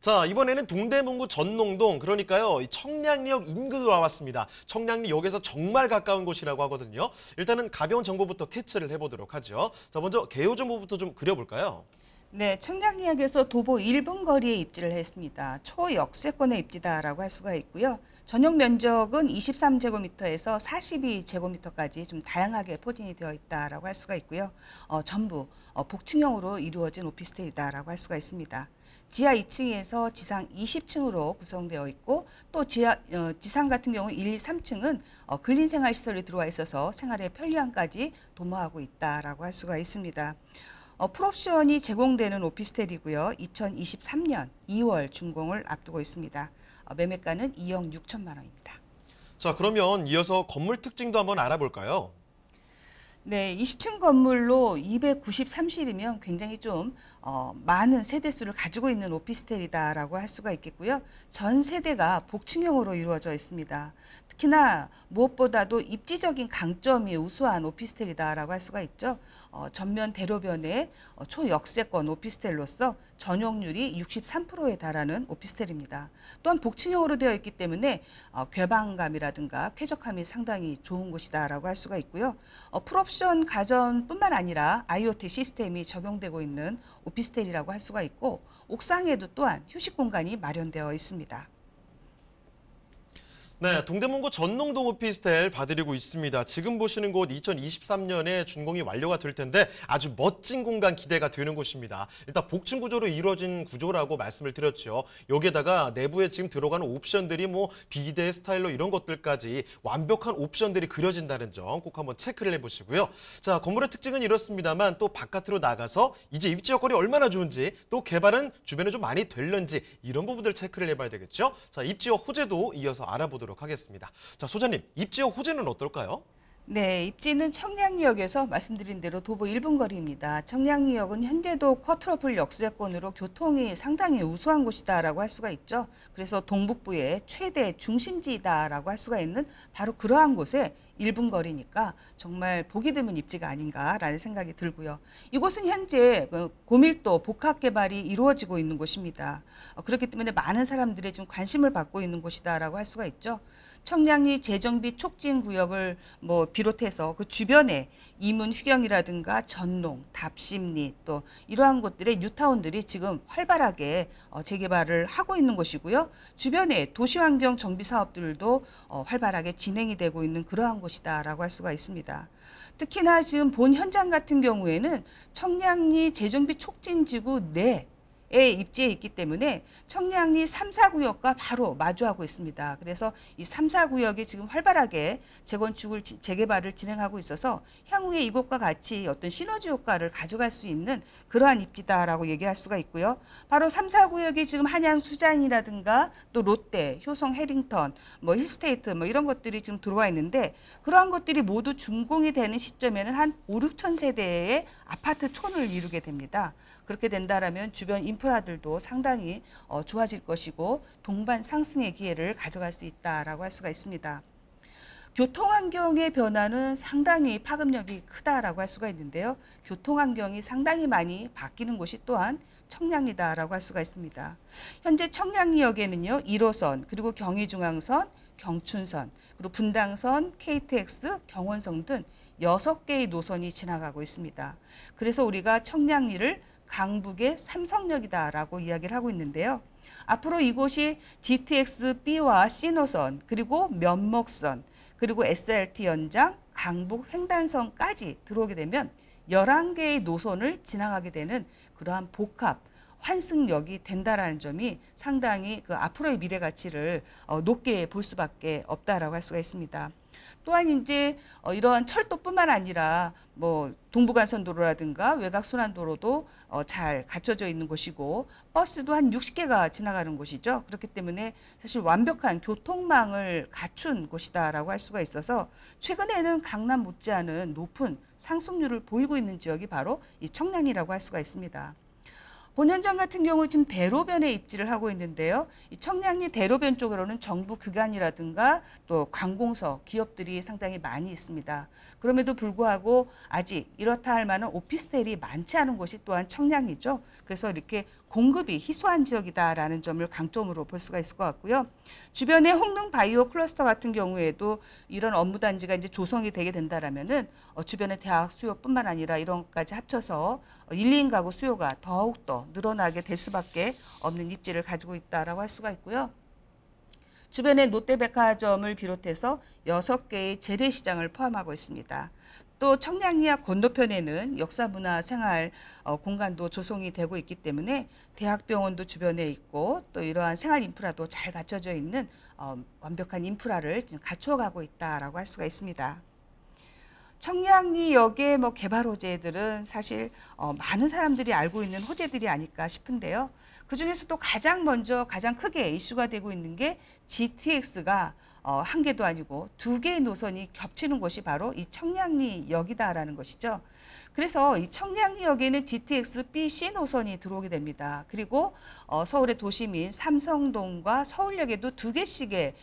자, 이번에는 동대문구 전농동, 그러니까요, 이 청량리역 인근으로 와봤습니다. 청량리역에서 정말 가까운 곳이라고 하거든요. 일단은 가벼운 정보부터 캐치를 해보도록 하죠. 자, 먼저 개요 정보부터 좀 그려볼까요? 네, 청량리역에서 도보 1분 거리에 입지를 했습니다. 초역세권에 입지다라고 할 수가 있고요. 전용 면적은 23제곱미터에서 42제곱미터까지 좀 다양하게 포진이 되어 있다라고 할 수가 있고요. 전부 복층형으로 이루어진 오피스텔이다라고 할 수가 있습니다. 지하 2층에서 지상 20층으로 구성되어 있고 또 지상 같은 경우 1, 2, 3층은 근린생활시설이 들어와 있어서 생활의 편리함까지 도모하고 있다라고 할 수가 있습니다. 풀옵션이 제공되는 오피스텔이고요. 2023년 2월 준공을 앞두고 있습니다. 매매가는 2억 6천만 원입니다. 자, 그러면 이어서 건물 특징도 한번 알아볼까요? 네, 20층 건물로 293실이면 굉장히 좀 많은 세대수를 가지고 있는 오피스텔이다라고 할 수가 있겠고요. 전 세대가 복층형으로 이루어져 있습니다. 특히나 무엇보다도 입지적인 강점이 우수한 오피스텔이다라고 할 수가 있죠. 전면 대로변의 초역세권 오피스텔로서 전용률이 63%에 달하는 오피스텔입니다. 또한 복층형으로 되어 있기 때문에 개방감이라든가 쾌적함이 상당히 좋은 곳이다라고 할 수가 있고요. 풀옵션 가전뿐만 아니라 IoT 시스템이 적용되고 있는 오피스텔이라고 할 수가 있고 옥상에도 또한 휴식 공간이 마련되어 있습니다. 네, 동대문구 전농동 오피스텔 봐드리고 있습니다. 지금 보시는 곳 2023년에 준공이 완료가 될 텐데 아주 멋진 공간 기대가 되는 곳입니다. 일단 복층 구조로 이루어진 구조라고 말씀을 드렸죠. 여기에다가 내부에 지금 들어가는 옵션들이 뭐 비대 스타일러 이런 것들까지 완벽한 옵션들이 그려진다는 점 꼭 한번 체크를 해보시고요. 자, 건물의 특징은 이렇습니다만 또 바깥으로 나가서 이제 입지 여건이 얼마나 좋은지 또 개발은 주변에 좀 많이 될는지 이런 부분들 체크를 해봐야 되겠죠. 자, 입지와 호재도 이어서 알아보도록 하겠습니다. 자, 소장님, 입지와 호재는 어떨까요? 네, 입지는 청량리역에서 말씀드린 대로 도보 1분 거리입니다. 청량리역은 현재도 쿼트러플 역세권으로 교통이 상당히 우수한 곳이다라고 할 수가 있죠. 그래서 동북부의 최대 중심지이다라고 할 수가 있는 바로 그러한 곳에 1분 거리니까 정말 보기 드문 입지가 아닌가라는 생각이 들고요. 이곳은 현재 고밀도 복합 개발이 이루어지고 있는 곳입니다. 그렇기 때문에 많은 사람들의 지금 관심을 받고 있는 곳이다라고 할 수가 있죠. 청량리 재정비 촉진 구역을 비롯해서 그 주변에 이문 휴경이라든가 전농, 답심리 또 이러한 곳들의 뉴타운들이 지금 활발하게 재개발을 하고 있는 곳이고요. 주변에 도시환경 정비 사업들도 활발하게 진행이 되고 있는 그러한 곳이다라고 할 수가 있습니다. 특히나 지금 본 현장 같은 경우에는 청량리 재정비 촉진지구 내 에 입지에 있기 때문에 청량리 3, 4구역과 바로 마주하고 있습니다. 그래서 이 3, 4구역이 지금 활발하게 재건축을 재개발을 진행하고 있어서 향후에 이곳과 같이 어떤 시너지 효과를 가져갈 수 있는 그러한 입지다라고 얘기할 수가 있고요. 바로 3, 4구역이 지금 한양 수장이라든가 또 롯데, 효성 해링턴, 힐스테이트 이런 것들이 지금 들어와 있는데 그러한 것들이 모두 준공이 되는 시점에는 한 5, 6천 세대의 아파트 촌을 이루게 됩니다. 그렇게 된다라면 주변 인프라들도 상당히 좋아질 것이고 동반 상승의 기회를 가져갈 수 있다라고 할 수가 있습니다. 교통환경의 변화는 상당히 파급력이 크다라고 할 수가 있는데요. 교통환경이 상당히 많이 바뀌는 곳이 또한 청량리다라고 할 수가 있습니다. 현재 청량리역에는요, 1호선, 그리고 경의중앙선, 경춘선, 그리고 분당선, KTX, 경원선 등 6개의 노선이 지나가고 있습니다. 그래서 우리가 청량리를 강북의 삼성역이다라고 이야기를 하고 있는데요. 앞으로 이곳이 GTX B와 C노선, 그리고 면목선, 그리고 SRT 연장, 강북 횡단선까지 들어오게 되면 11개의 노선을 지나가게 되는 그러한 복합 환승역이 된다라는 점이 상당히 그 앞으로의 미래 가치를 높게 볼 수밖에 없다라고 할 수가 있습니다. 또한 이제 이러한 철도뿐만 아니라 동부간선도로라든가 외곽순환도로도 잘 갖춰져 있는 곳이고 버스도 한 60개가 지나가는 곳이죠. 그렇기 때문에 사실 완벽한 교통망을 갖춘 곳이다라고 할 수가 있어서 최근에는 강남 못지않은 높은 상승률을 보이고 있는 지역이 바로 이 청량리라고 할 수가 있습니다. 본현장 같은 경우 지금 대로변에 입지를 하고 있는데요. 이 청량리 대로변 쪽으로는 정부 기관이라든가 또 관공서, 기업들이 상당히 많이 있습니다. 그럼에도 불구하고 아직 이렇다 할 만한 오피스텔이 많지 않은 곳이 또한 청량리죠. 그래서 이렇게 공급이 희소한 지역이다라는 점을 강점으로 볼 수가 있을 것 같고요. 주변의 홍릉 바이오 클러스터 같은 경우에도 이런 업무 단지가 이제 조성이 되게 된다라면은 주변의 대학 수요뿐만 아니라 이런 것까지 합쳐서 1, 2인 가구 수요가 더욱더 늘어나게 될 수밖에 없는 입지를 가지고 있다라고 할 수가 있고요. 주변에 롯데백화점을 비롯해서 6개의 재래시장을 포함하고 있습니다. 또 청량리역 건너편에는 역사문화생활 공간도 조성이 되고 있기 때문에 대학병원도 주변에 있고 또 이러한 생활 인프라도 잘 갖춰져 있는 완벽한 인프라를 지금 갖춰가고 있다라고 할 수가 있습니다. 청량리역의 개발 호재들은 사실 많은 사람들이 알고 있는 호재들이 아닐까 싶은데요. 그중에서도 가장 크게 이슈가 되고 있는 게 GTX가 한 개도 아니고 2개의 노선이 겹치는 곳이 바로 이 청량리역이다라는 것이죠. 그래서 이 청량리역에는 GTX B, C 노선이 들어오게 됩니다. 그리고 서울의 도심인 삼성동과 서울역에도 2개씩의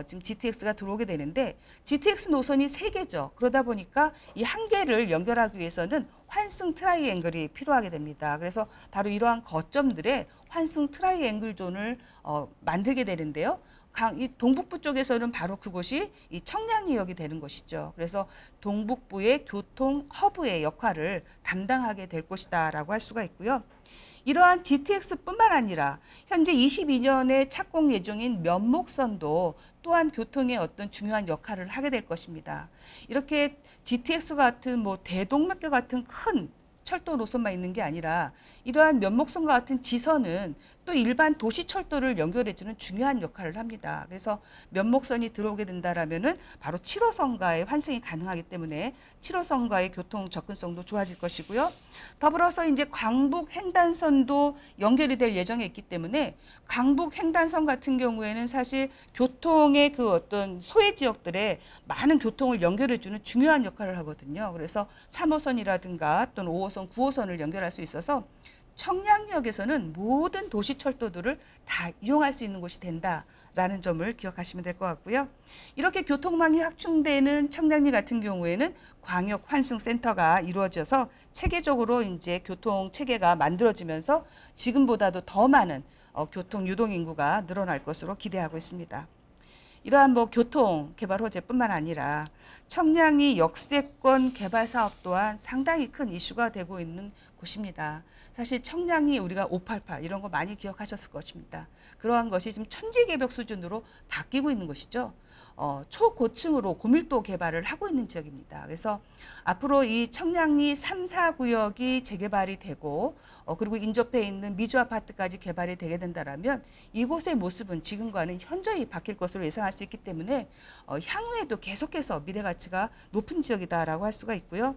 지금 GTX가 들어오게 되는데 GTX 노선이 3개죠. 그러다 보니까 이 한 개를 연결하기 위해서는 환승 트라이앵글이 필요하게 됩니다. 그래서 바로 이러한 거점들의 환승 트라이앵글 존을 만들게 되는데요. 이 동북부 쪽에서는 바로 그곳이 이 청량리역이 되는 것이죠. 그래서 동북부의 교통 허브의 역할을 담당하게 될 것이다라고 할 수가 있고요. 이러한 GTX뿐만 아니라 현재 22년에 착공 예정인 면목선도 또한 교통의 어떤 중요한 역할을 하게 될 것입니다. 이렇게 GTX 같은 대동맥교 같은 큰 철도 노선만 있는 게 아니라 이러한 면목선과 같은 지선은 또 일반 도시철도를 연결해주는 중요한 역할을 합니다. 그래서 면목선이 들어오게 된다라면은 바로 7호선과의 환승이 가능하기 때문에 7호선과의 교통 접근성도 좋아질 것이고요. 더불어서 이제 광북 횡단선도 연결이 될 예정에 있기 때문에 광북 횡단선 같은 경우에는 사실 교통의 그 어떤 소외 지역들에 많은 교통을 연결해주는 중요한 역할을 하거든요. 그래서 3호선이라든가 또는 5호선, 9호선을 연결할 수 있어서 청량역에서는 모든 도시철도들을 다 이용할 수 있는 곳이 된다라는 점을 기억하시면 될 것 같고요. 이렇게 교통망이 확충되는 청량리 같은 경우에는 광역 환승센터가 이루어져서 체계적으로 이제 교통 체계가 만들어지면서 지금보다도 더 많은 교통 유동 인구가 늘어날 것으로 기대하고 있습니다. 이러한 교통 개발 호재뿐만 아니라 청량리 역세권 개발 사업 또한 상당히 큰 이슈가 되고 있는 곳입니다. 사실 청량리 우리가 588 이런 거 많이 기억하셨을 것입니다. 그러한 것이 지금 천지개벽 수준으로 바뀌고 있는 것이죠. 초고층으로 고밀도 개발을 하고 있는 지역입니다. 그래서 앞으로 이 청량리 3, 4구역이 재개발이 되고 그리고 인접해 있는 미주 아파트까지 개발이 되게 된다면 이곳의 모습은 지금과는 현저히 바뀔 것으로 예상할 수 있기 때문에 향후에도 계속해서 미래 가치가 높은 지역이다라고 할 수가 있고요.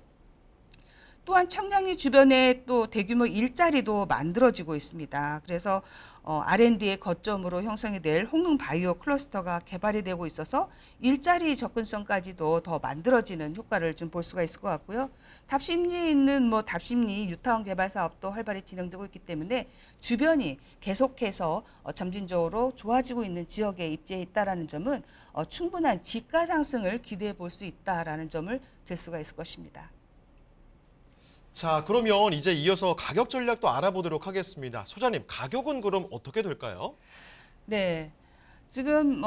또한 청량리 주변에 또 대규모 일자리도 만들어지고 있습니다. 그래서 R&D의 거점으로 형성이 될 홍릉 바이오 클러스터가 개발이 되고 있어서 일자리 접근성까지도 더 만들어지는 효과를 좀 볼 수가 있을 것 같고요. 답심리에 있는 답심리 뉴타운 개발 사업도 활발히 진행되고 있기 때문에 주변이 계속해서 점진적으로 좋아지고 있는 지역에 입지해 있다라는 점은 충분한 지가 상승을 기대해 볼 수 있다라는 점을 들 수가 있을 것입니다. 자, 그러면 이제 이어서 가격 전략도 알아보도록 하겠습니다. 소장님, 가격은 그럼 어떻게 될까요? 네. 지금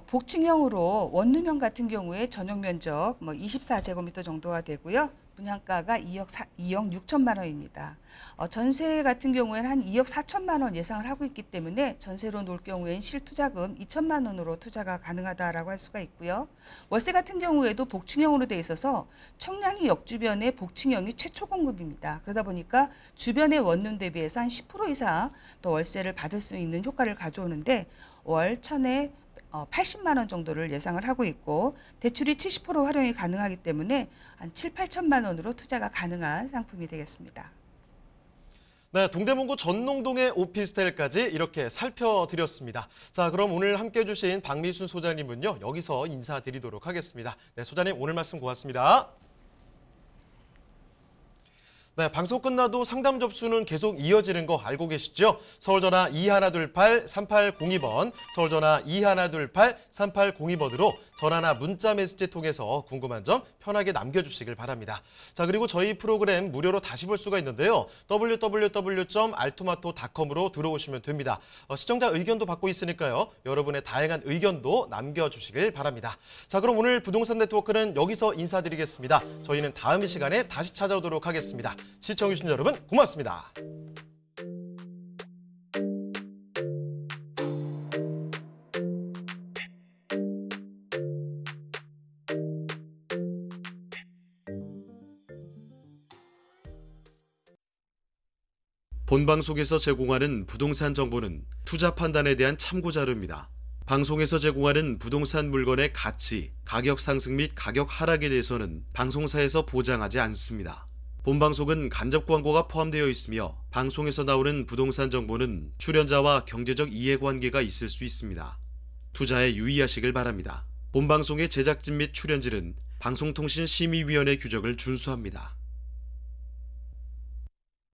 복층형으로 원룸형 같은 경우에 전용 면적 24제곱미터 정도가 되고요. 분양가가 2억 6천만 원입니다. 전세 같은 경우에는 한 2억 4천만 원 예상을 하고 있기 때문에 전세로 놓을 경우에는 실투자금 2천만 원으로 투자가 가능하다라고 할 수가 있고요. 월세 같은 경우에도 복층형으로 돼 있어서 청량리 역 주변의 복층형이 최초 공급입니다. 그러다 보니까 주변의 원룸 대비해서 한 10% 이상 더 월세를 받을 수 있는 효과를 가져오는데 월 천에 80만 원 정도를 예상을 하고 있고 대출이 70% 활용이 가능하기 때문에 한 7, 8천만 원으로 투자가 가능한 상품이 되겠습니다. 네, 동대문구 전농동의 오피스텔까지 이렇게 살펴드렸습니다. 자, 그럼 오늘 함께해 주신 박미순 소장님은요, 여기서 인사드리도록 하겠습니다. 네, 소장님 오늘 말씀 고맙습니다. 네, 방송 끝나도 상담 접수는 계속 이어지는 거 알고 계시죠? 서울전화 2128-3802번, 서울전화 2128-3802번으로 전화나 문자 메시지 통해서 궁금한 점 편하게 남겨주시길 바랍니다. 자, 그리고 저희 프로그램 무료로 다시 볼 수가 있는데요. www.altomato.com으로 들어오시면 됩니다. 시청자 의견도 받고 있으니까요. 여러분의 다양한 의견도 남겨주시길 바랍니다. 자, 그럼 오늘 부동산 네트워크는 여기서 인사드리겠습니다. 저희는 다음 시간에 다시 찾아오도록 하겠습니다. 시청해주신 여러분 고맙습니다. 본방송에서 제공하는 부동산 정보는 투자 판단에 대한 참고 자료입니다. 방송에서 제공하는 부동산 물건의 가치, 가격 상승 및 가격 하락에 대해서는 방송사에서 보장하지 않습니다. 본방송은 간접 광고가 포함되어 있으며 방송에서 나오는 부동산 정보는 출연자와 경제적 이해관계가 있을 수 있습니다. 투자에 유의하시길 바랍니다. 본방송의 제작진 및 출연진은 방송통신심의위원회 규정을 준수합니다.